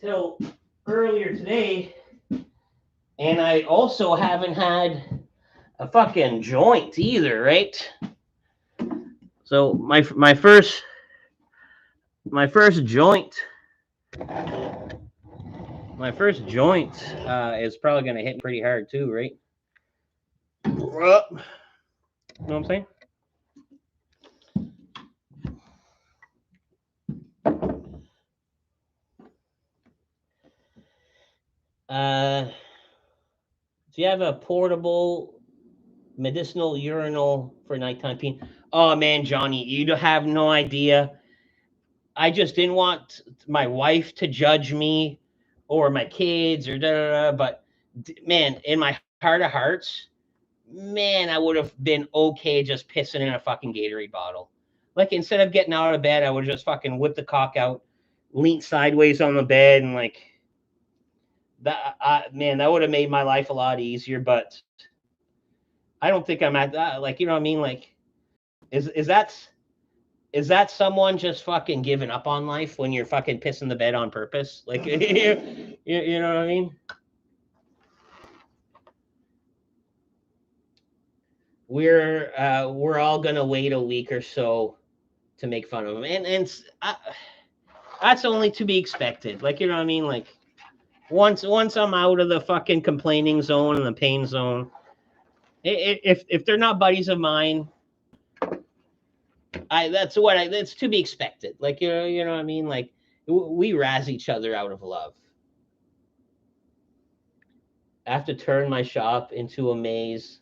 till earlier today, and I also haven't had a fucking joint either, right? So my first joint is probably gonna hit pretty hard too, right? You know what I'm saying? Do you have a portable medicinal urinal for nighttime peeing? Oh man, Johnny, you have no idea. I just didn't want my wife to judge me or my kids or da da da. But man, in my heart of hearts, man, I would have been okay just pissing in a fucking Gatorade bottle. Like instead of getting out of bed, I would just fucking whip the cock out, lean sideways on the bed, and like that. Man, that would have made my life a lot easier. But I don't think I'm at that. Like, you know what I mean? Like, is that someone just fucking giving up on life when you're fucking pissing the bed on purpose? Like, you know what I mean? We're all gonna wait a week or so to make fun of him, and that's only to be expected. Like, you know what I mean? Like, once I'm out of the fucking complaining zone and the pain zone, if they're not buddies of mine, that's to be expected. Like, you know what I mean? Like, we razz each other out of love. I have to turn my shop into a maze,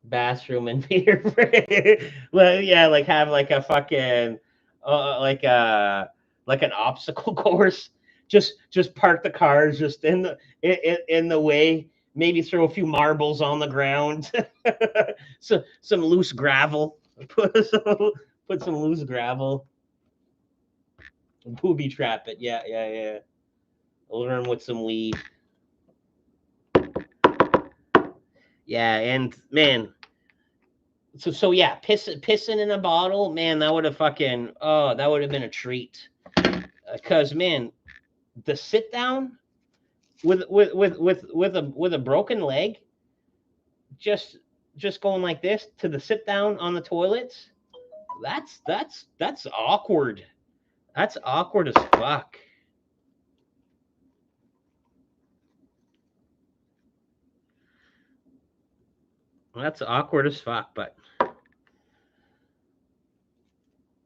bathroom and beer. Well, yeah, like have like a fucking like an obstacle course. Just park the cars just in the way. Maybe throw a few marbles on the ground. So some loose gravel. Put some loose gravel. Booby trap it. Yeah. Learn with some weed. Yeah, and man, so yeah, pissing in a bottle, man, that would have been a treat. Cause man, the sit down with a broken leg, just going like this to the sit down on the toilets, that's awkward. That's awkward as fuck. That's awkward as fuck, but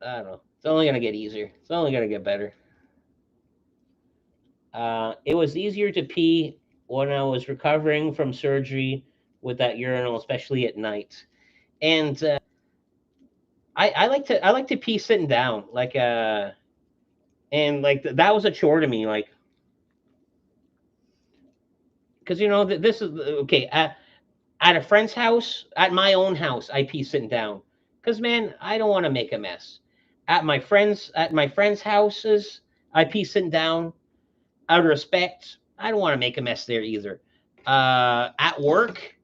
I don't know. It's only gonna get easier. It's only gonna get better. It was easier to pee when I was recovering from surgery with that urinal, especially at night. And I like to pee sitting down, like and like that was a chore to me, like because this is okay at a friend's house, at my own house, I pee sitting down, because man, I don't want to make a mess. At my friends' houses, I pee sitting down out of respect. I don't want to make a mess there either. At work,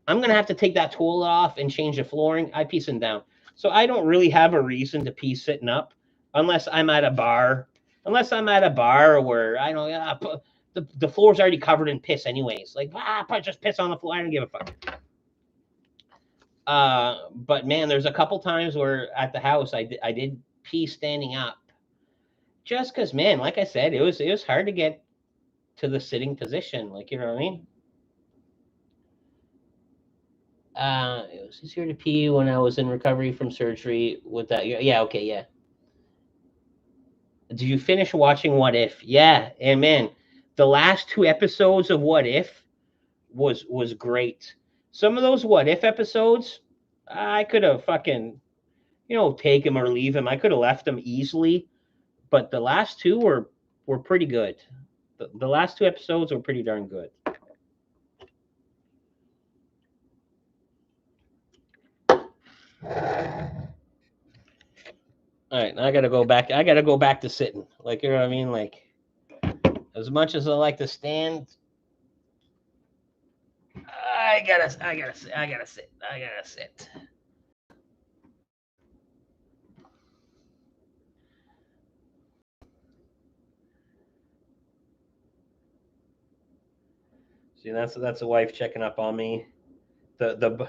I'm gonna have to take that toilet off and change the flooring. I pee sitting down, so I don't really have a reason to pee sitting up, unless I'm at a bar. Unless I'm at a bar where I know the floor's already covered in piss, anyways. Like just piss on the floor. I don't give a fuck. But man, there's a couple times where at the house I did pee standing up, just because man, like I said, it was hard to get to the sitting position. Like you know what I mean. It was easier to pee when I was in recovery from surgery with that. Yeah, okay, yeah. Did you finish watching What If? Yeah, and man, the last two episodes of What If was great. Some of those What If episodes, I could have fucking take him or leave him. I could have left him easily, but the last two were pretty good. The last two episodes were pretty darn good. All right, now I gotta go back. I gotta go back to sitting. Like you know what I mean? Like as much as I like to stand, I gotta sit. I gotta sit. See, that's a wife checking up on me. The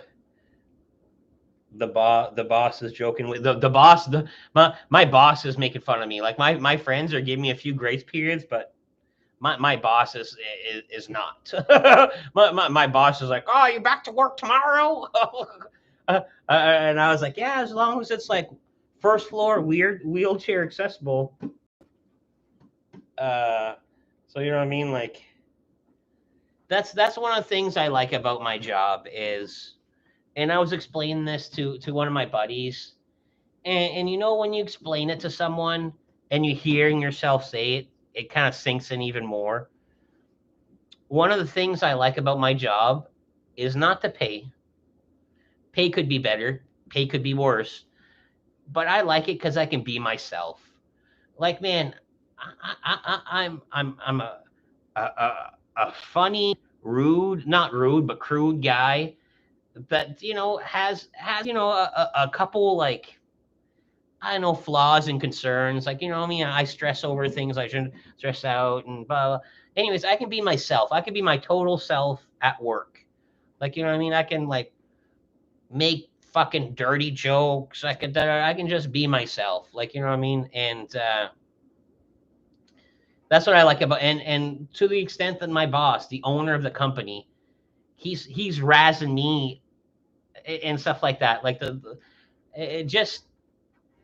the boss is joking with the boss. My boss is making fun of me. Like my friends are giving me a few grace periods, but my boss is not. My boss is like, oh, you back to work tomorrow? And I was like, yeah, as long as it's like first floor, weird wheelchair accessible. Uh, so you know what I mean? Like that's one of the things I like about my job is, and I was explaining this to one of my buddies, and when you explain it to someone and you hearing yourself say it, it kind of sinks in even more. One of the things I like about my job is not the pay. Pay could be better, pay could be worse, but I like it because I can be myself. Like, man, I'm a funny, rude, not rude, but crude guy that has a couple like I don't know flaws and concerns. Like I mean, I stress over things I shouldn't stress out and blah, blah. Anyways, I can be myself. I can be my total self at work. Like what I mean. I can like make fucking dirty jokes. I can just be myself. Like what I mean. And that's what I like about and to the extent that my boss, the owner of the company, he's razzing me and stuff like that. Like it just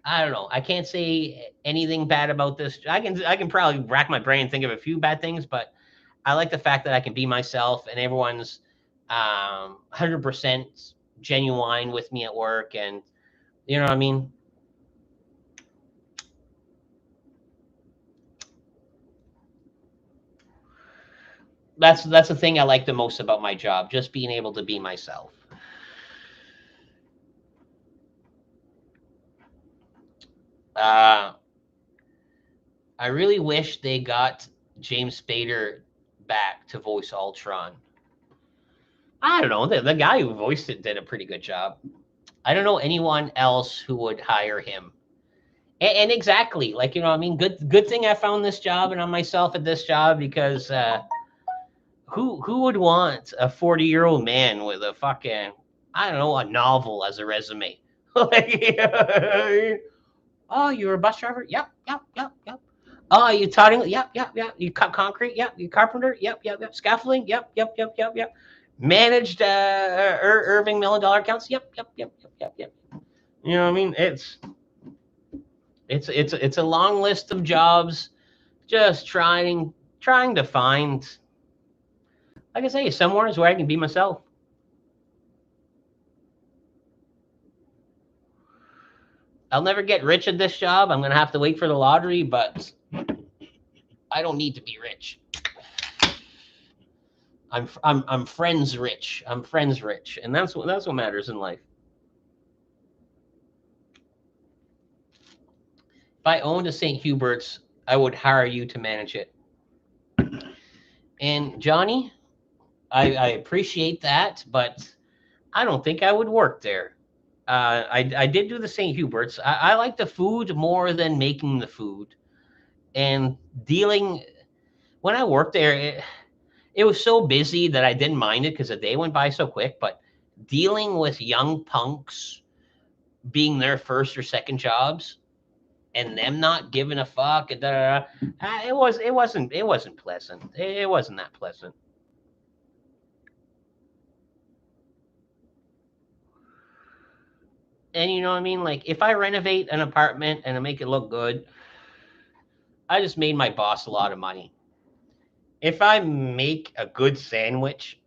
I don't know. I can't say anything bad about this. I can probably rack my brain and think of a few bad things, but I like the fact that I can be myself and everyone's 100% genuine with me at work, and you know what I mean. That's the thing I like the most about my job, just being able to be myself. Uh, I really wish they got James Spader back to voice Ultron. I don't know. The guy who voiced it did a pretty good job. I don't know anyone else who would hire him. And exactly, like what I mean. Good thing I found this job and on myself at this job because who would want a 40-year-old man with a fucking I don't know a novel as a resume? Like, oh, you're a bus driver? Yep, yep, yep, yep. Oh, you taught English? Yep, yep, yep. You cut concrete? Yep. You carpenter? Yep, yep, yep. Scaffolding? Yep, yep, yep, yep, yep. managed Irving $1 million accounts. Yep. You know what I mean? It's a long list of jobs. Just trying to find, like I say, somewhere where I can be myself. I'll never get rich at this job. I'm gonna have to wait for the lottery, but I don't need to be rich. I'm friends rich. I'm friends rich, and that's what matters in life. If I owned a St. Hubert's, I would hire you to manage it. And Johnny, I appreciate that, but I don't think I would work there. I did do the St. Hubert's. I like the food more than making the food, and dealing. When I worked there, it was so busy that I didn't mind it because the day went by so quick. But dealing with young punks being their first or second jobs and them not giving a fuck, and it wasn't pleasant. It wasn't that pleasant. And you know what I mean? Like if I renovate an apartment and I make it look good, I just made my boss a lot of money. If I make a good sandwich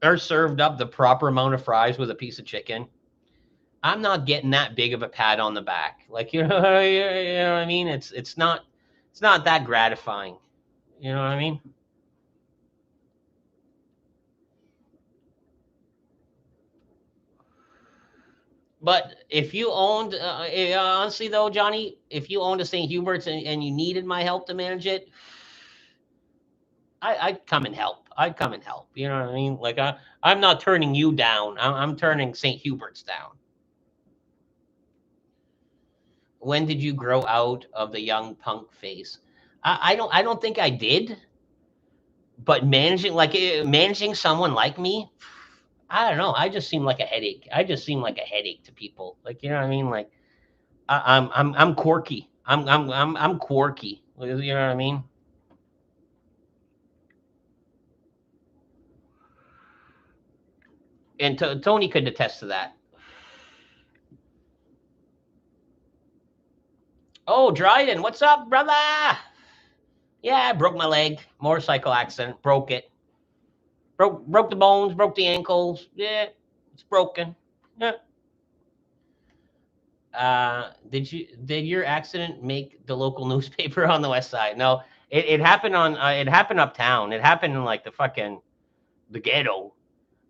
or served up the proper amount of fries with a piece of chicken, I'm not getting that big of a pat on the back. Like you know, you know what I mean? It's not that gratifying. You know what I mean? But if you owned, honestly though, Johnny, if you owned a St. Hubert's and you needed my help to manage it, I'd come and help. I'd come and help. You know what I mean? Like I'm not turning you down. I'm turning St. Hubert's down. When did you grow out of the young punk phase? I don't think I did. But managing someone like me, I don't know. I just seem like a headache. I just seem like a headache to people. Like you know what I mean? Like I'm quirky. I'm quirky. You know what I mean? And Tony could attest to that. Oh, Dryden, what's up, brother? Yeah, I broke my leg. Motorcycle accident. Broke it. Broke the bones. Broke the ankles. Yeah, it's broken. Yeah. Did your accident make the local newspaper on the west side? No, it happened on it happened uptown. It happened in like the ghetto.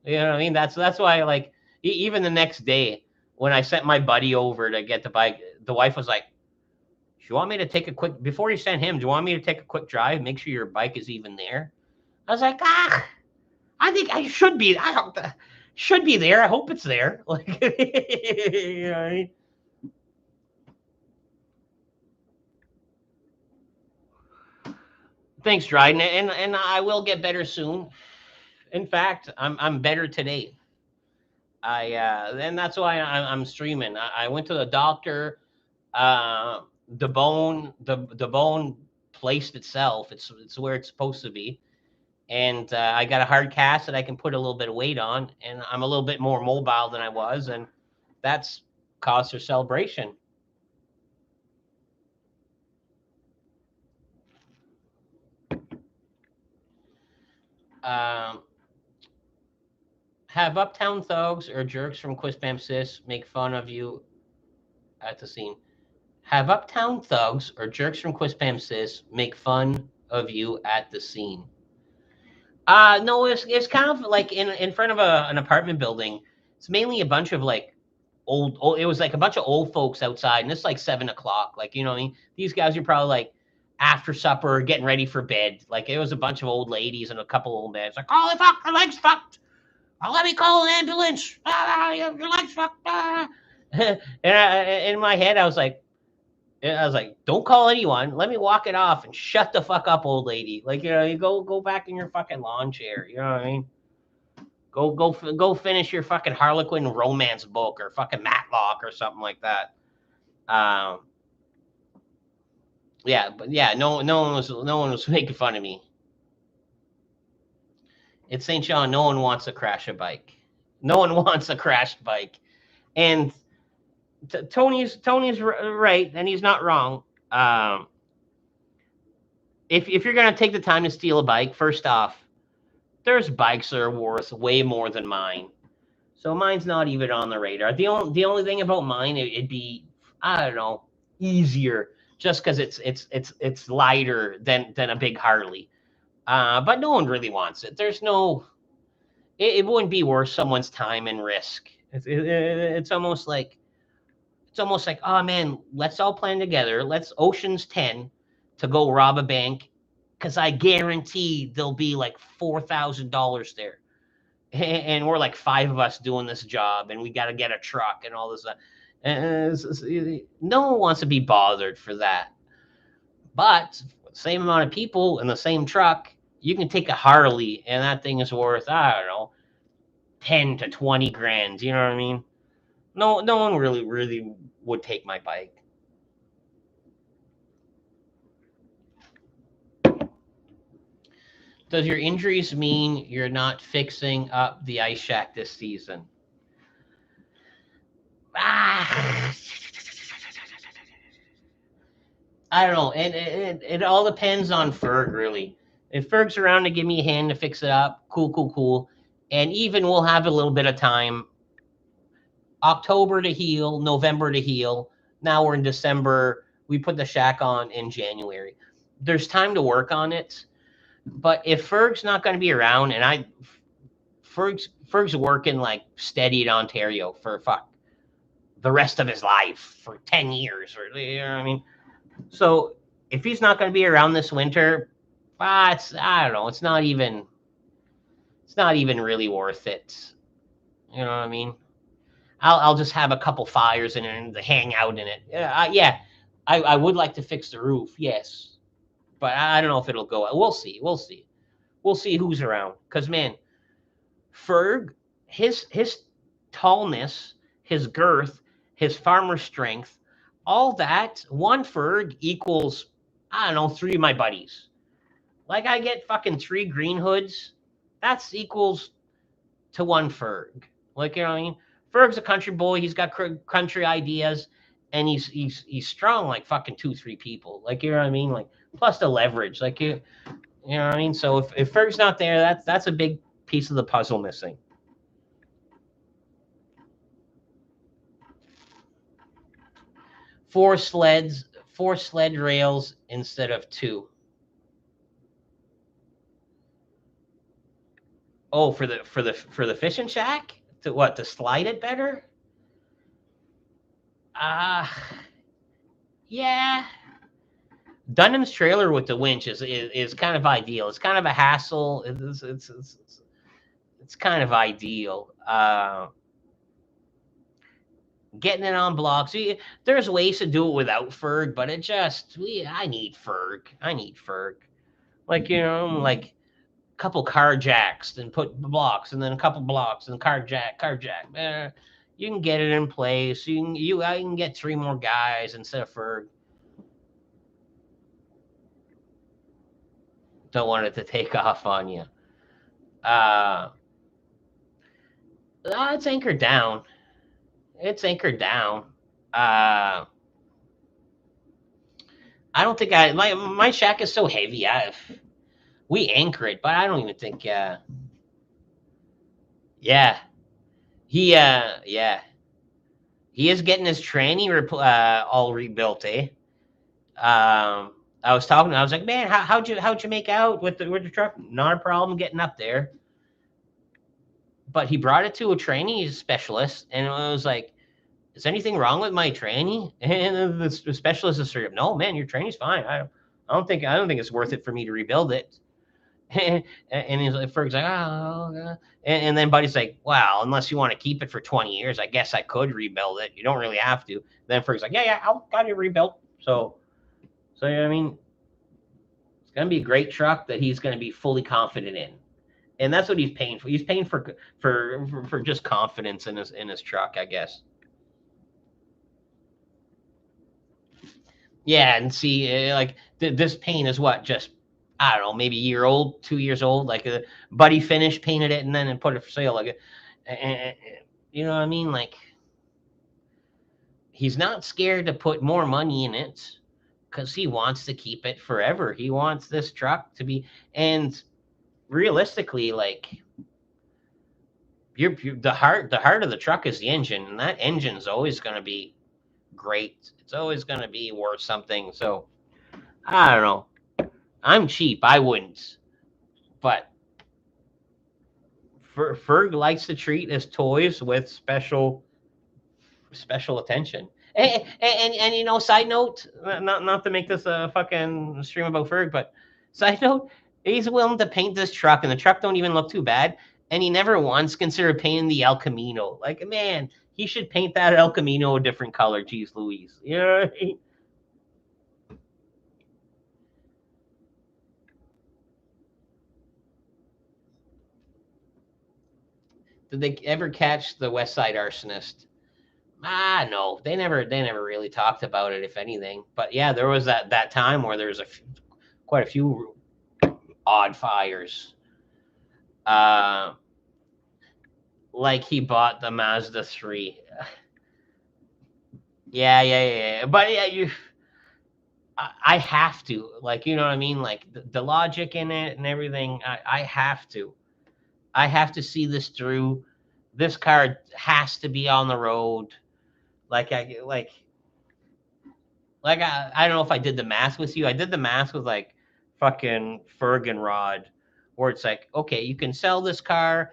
You know what I mean? That's why like even the next day when I sent my buddy over to get the bike, the wife was like, "Do you want me to take a quick before you send him? Do you want me to take a quick drive, make sure your bike is even there?" I was like, I think I should be. I don't should be there. I hope it's there. Like, you know what I mean? Thanks, Dryden, and I will get better soon. In fact, I'm better today. And that's why I'm streaming. I went to the doctor. The bone placed itself. It's where it's supposed to be, and I got a hard cast that I can put a little bit of weight on, and I'm a little bit more mobile than I was, and that's cause for celebration. Um, have uptown thugs or jerks from Quispam Sis make fun of you at the scene? Have uptown thugs or jerks from Quispam Sis make fun of you at the scene? No, it's kind of like in front of an apartment building. It's mainly a bunch of like old. It was like a bunch of old folks outside, and it's like 7 o'clock. Like you know, what I mean, these guys are probably like after supper, getting ready for bed. Like it was a bunch of old ladies and a couple old men. It's like, oh fuck, my leg's fucked. Oh, let me call an ambulance. Your leg's fucked. And in my head, I was like, don't call anyone. Let me walk it off and shut the fuck up, old lady. Like, you know, you go back in your fucking lawn chair. You know what I mean? Go finish your fucking Harlequin romance book or fucking Matlock or something like that. Um, yeah, but yeah, no one was making fun of me. It's St. John. No one wants to crash a bike. No one wants a crashed bike. And Tony's right, and he's not wrong. If you're gonna take the time to steal a bike, first off, there's bikes that are worth way more than mine. So mine's not even on the radar. The only thing about mine, it'd be, I don't know, easier just because it's lighter than a big Harley. But no one really wants it. There's no, it wouldn't be worth someone's time and risk. It's almost like oh man, let's all plan together. Let's Ocean's 10 to go rob a bank, because I guarantee there'll be like $4,000 there. And we're like five of us doing this job, and we got to get a truck and all this stuff. And no one wants to be bothered for that. But same amount of people in the same truck, you can take a Harley, and that thing is worth, I don't know, 10 to 20 grand. You know what I mean? No one really would take my bike. Does your injuries mean you're not fixing up the ice shack this season? I don't know. And it all depends on Ferg, really. If Ferg's around to give me a hand to fix it up, cool. And even we'll have a little bit of time. October to heal, November to heal. Now we're in December. We put the shack on in January. There's time to work on it. But if Ferg's not going to be around, and Ferg's working like steady in Ontario for the rest of his life for 10 years, or you know what I mean? So if he's not going to be around this winter, I don't know. It's not even really worth it. You know what I mean? I'll just have a couple fires in it and hang out in it. I would like to fix the roof, yes, but I don't know if it'll go. We'll see. We'll see who's around. Because man, Ferg, his tallness, his girth, his farmer strength, all that, one Ferg equals, I don't know, 3 of my buddies. Like I get fucking 3 green hoods, that's equals to 1 Ferg. Like, you know what I mean? Ferg's a country boy. He's got country ideas, and he's strong like fucking 2-3 people. Like, you know what I mean? Like, plus the leverage. Like, you know what I mean? So if Ferg's not there, that's a big piece of the puzzle missing. Four sled rails instead of 2. Oh, for the fishing shack? To slide it better? Yeah. Dunham's trailer with the winch is kind of ideal. It's kind of a hassle. It's kind of ideal. Getting it on blocks. There's ways to do it without Ferg, but I need Ferg. Like, you know, like couple car jacks, then put blocks, and then a couple blocks, and car jack. You can get it in place. I can get 3 more guys instead of Ferg. Don't want it to take off on you. It's anchored down. I don't think my shack is so heavy. We anchor it, but I don't even think. Yeah. He is getting his tranny all rebuilt, eh? I was like, man, how'd you make out with the truck? Not a problem getting up there. But he brought it to a tranny specialist, and it was like, is anything wrong with my tranny? And the specialist is straight up, no, man, your tranny's fine. I don't think it's worth it for me to rebuild it. And he's like, Ferg's like, oh, okay. And then Buddy's like, well, unless you want to keep it for 20 years, I guess I could rebuild it. You don't really have to. Then Ferg's like, yeah, I'll got it rebuilt. So I mean, it's gonna be a great truck that he's gonna be fully confident in, and that's what he's paying for. He's paying for just confidence in his truck, I guess. Yeah, and see, like this paint is what, just I don't know, maybe a year old, 2 years old, like a buddy finish, painted it, and then put it for sale. Like, you know what I mean? Like, he's not scared to put more money in it because he wants to keep it forever. He wants this truck to be, and realistically, like, the heart of the truck is the engine, and that engine's always going to be great. It's always going to be worth something. So I don't know. I'm cheap. I wouldn't, but Ferg likes to treat his toys with special attention. And you know, side note, not to make this a fucking stream about Ferg, but side note, he's willing to paint this truck, and the truck don't even look too bad. And he never once considered painting the El Camino. Like, man, he should paint that El Camino a different color. Jeez Louise. You know what I mean? Did they ever catch the West Side Arsonist? No, they never really talked about it, if anything. But yeah, there was that time where there was quite a few odd fires. Like he bought the Mazda 3. Yeah. But yeah, I have to, like, you know what I mean? Like the logic in it and everything. I have to. I have to see this through. This car has to be on the road. Like I don't know if I did the math with you. I did the math with like fucking Ferg and Rod, where it's like, okay, you can sell this car,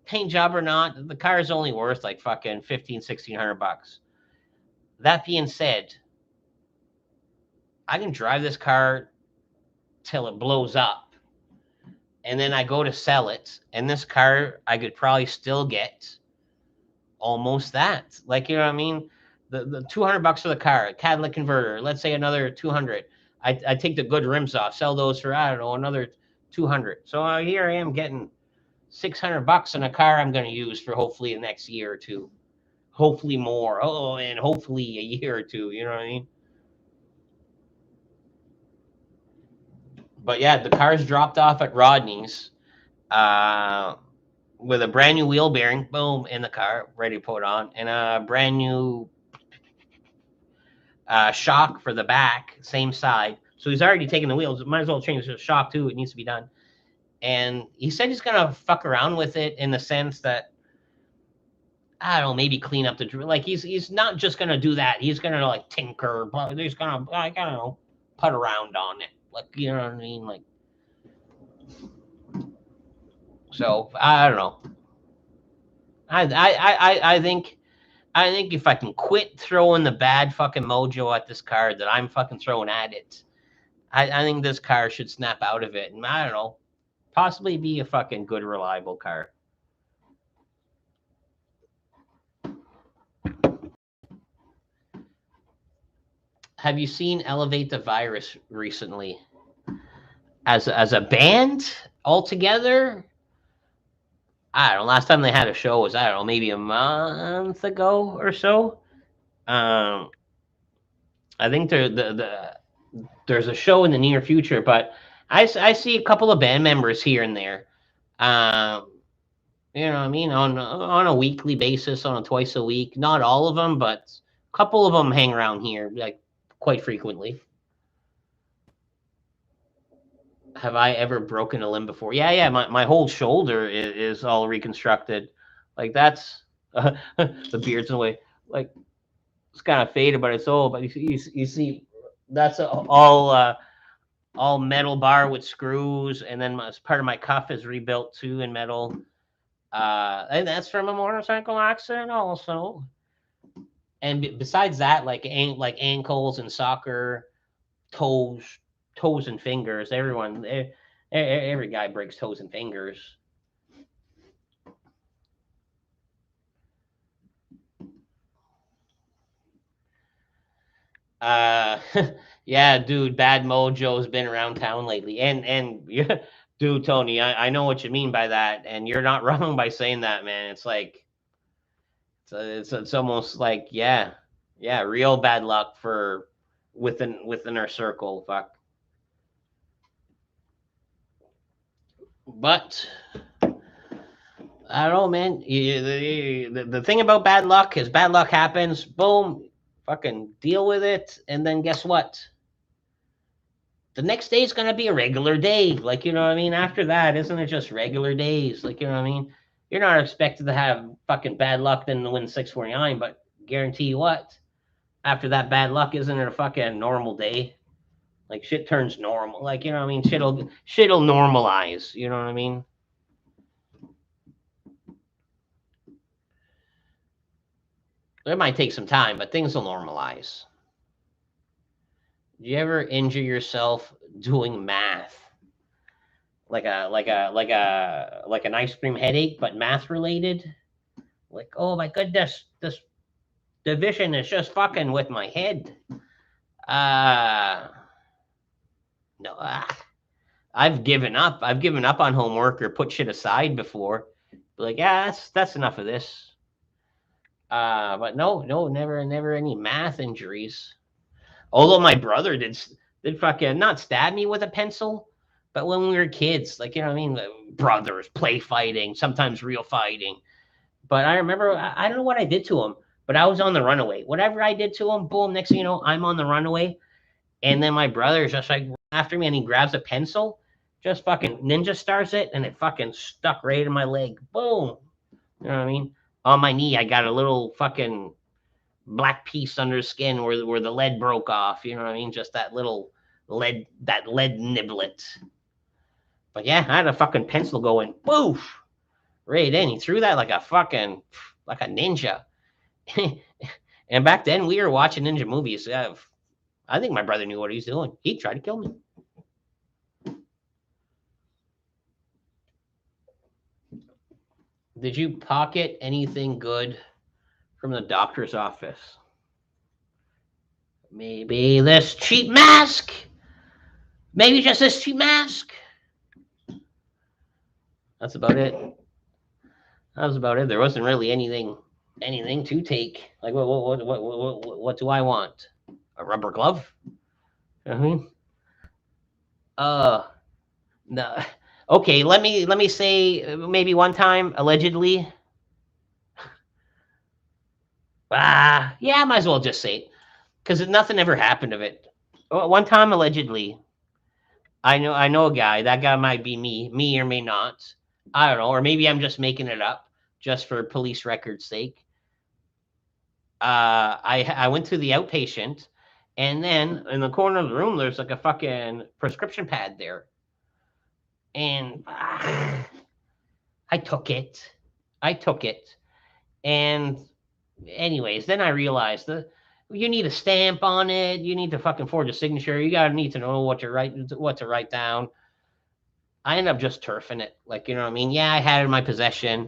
paint job or not, the car is only worth like fucking 1,500-1,600 bucks. That being said, I can drive this car till it blows up, and then I go to sell it, and this car I could probably still get almost that. Like, you know what I mean? The 200 bucks for the car, catalytic converter, let's say another 200. I take the good rims off, sell those for, I don't know, another 200. So here I am getting 600 bucks in a car I'm going to use for hopefully the next year or two. Hopefully more. Oh, and hopefully a year or two. You know what I mean? But yeah, the car's dropped off at Rodney's with a brand new wheel bearing, boom, in the car, ready to put on, and a brand new shock for the back, same side. So he's already taken the wheels. Might as well change the shock too. It needs to be done. And he said he's gonna fuck around with it in the sense that, I don't know, maybe clean up the, like, he's not just gonna do that. He's gonna like tinker. He's gonna, like, I don't know, put around on it. Like, you know what I mean? Like, so I don't know. I think if I can quit throwing the bad fucking mojo at this car that I'm fucking throwing at it, I think this car should snap out of it, and I don't know, possibly be a fucking good, reliable car. Have you seen Elevate the Virus recently? As a band altogether? I don't know. Last time they had a show was, I don't know, maybe a month ago or so. I think there's a show in the near future, but I see a couple of band members here and there. You know what I mean? On a weekly basis, on a twice a week. Not all of them, but a couple of them hang around here like quite frequently. Have I ever broken a limb before? Yeah. My whole shoulder is all reconstructed. Like, that's the beard's in the way. Like, it's kind of faded, but it's old. But you see, that's all metal bar with screws, and then part of my cuff is rebuilt too in metal. And that's from a motorcycle accident also. And besides that, like ankles and soccer, toes and fingers. Every guy breaks toes and fingers. Yeah, dude, bad mojo's been around town lately, and yeah, dude, Tony, I know what you mean by that, and you're not wrong by saying that, man. It's like it's almost like, yeah, real bad luck for within our circle. Fuck. But I don't know, man. The thing about bad luck is bad luck happens. Boom, fucking deal with it, and then guess what? The next day is gonna be a regular day. Like, you know what I mean? After that, isn't it just regular days? Like, you know what I mean? You're not expected to have fucking bad luck then to win 649, but guarantee you what? After that bad luck, isn't it a fucking normal day? Like shit turns normal. Like, you know what I mean? Shit'll normalize. You know what I mean? It might take some time, but things will normalize. Do you ever injure yourself doing math? Like an ice cream headache, but math related? Like, oh my goodness, this division is just fucking with my head. Uh no, I've given up. I've given up on homework or put shit aside before. Like, yeah, that's enough of this. But no, never any math injuries. Although my brother did fucking not stab me with a pencil, but when we were kids, like, you know what I mean, brothers play fighting, sometimes real fighting. But I remember I don't know what I did to him, but I was on the runaway. Whatever I did to him, boom. Next thing you know, I'm on the runaway, and then my brother's just like after me, and he grabs a pencil, just fucking ninja stars it, and it fucking stuck right in my leg. Boom. You know what I mean? On my knee, I got a little fucking black piece under the skin where the lead broke off. You know what I mean? Just that lead niblet. But yeah, I had a fucking pencil going poof right in. He threw that like a fucking like a ninja. And back then we were watching ninja movies. I think my brother knew what he was doing. He tried to kill me. Did you pocket anything good from the doctor's office? Maybe this cheap mask. Maybe just this cheap mask. That's about it. That was about it. There wasn't really anything to take. Like what do I want? A rubber glove? I mean, uh, no. Okay, let me say maybe one time allegedly. Yeah, I might as well just say it because nothing ever happened of it. One time allegedly, I know a guy. That guy might be me or may not. I don't know, or maybe I'm just making it up just for police record's sake. I went to the outpatient, and then in the corner of the room, there's like a fucking prescription pad there, and I took it. I took it, and anyways, then I realized that you need a stamp on it. You need to fucking forge a signature. You gotta need to know what to write down. I ended up just turfing it, like, you know what I mean. Yeah, I had it in my possession.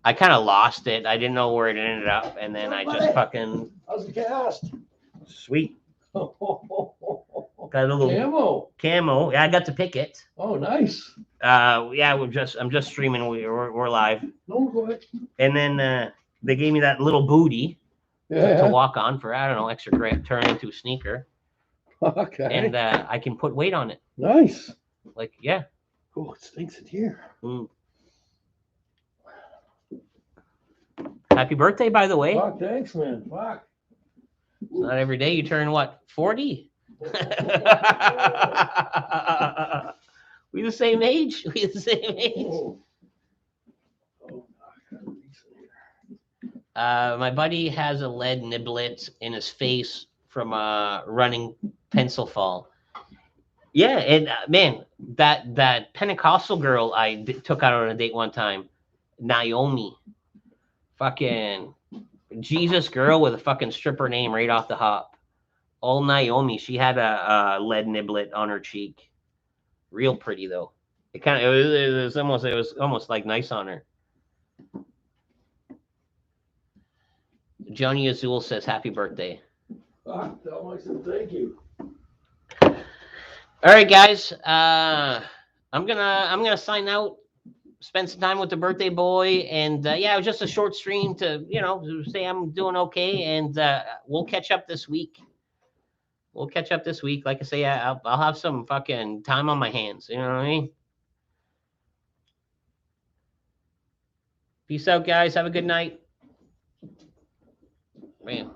I kind of lost it. I didn't know where it ended up, and then I just fucking. How's the cast? Sweet. Got a little Camo. Yeah, I got to pick it. Oh, nice. Yeah, I'm just streaming. We're live. No, go ahead. And then they gave me that little booty to Yeah. walk on for, I don't know, extra grip, turn into a sneaker, Okay. and I can put weight on it. Nice. Like, yeah. Oh, it stinks in here. Happy birthday, by the way. Fuck, thanks, man. Fuck. It's not every day you turn what, 40? We the same age? We the same age? Oh. Oh, I gotta reach in here. My buddy has a lead niblet in his face from a running pencil fall. Yeah, and man, that Pentecostal girl took out on a date one time, Naomi, fucking Jesus girl with a fucking stripper name right off the hop. All Naomi. She had a lead niblet on her cheek. Real pretty though. It was almost like nice on her. Johnny Azul says happy birthday. Fuck, tell him I said thank you. All right, guys. I'm gonna sign out. Spend some time with the birthday boy, and yeah, it was just a short stream to say I'm doing okay, and we'll catch up this week. Like I say, I'll have some fucking time on my hands. You know what I mean? Peace out, guys. Have a good night. Man.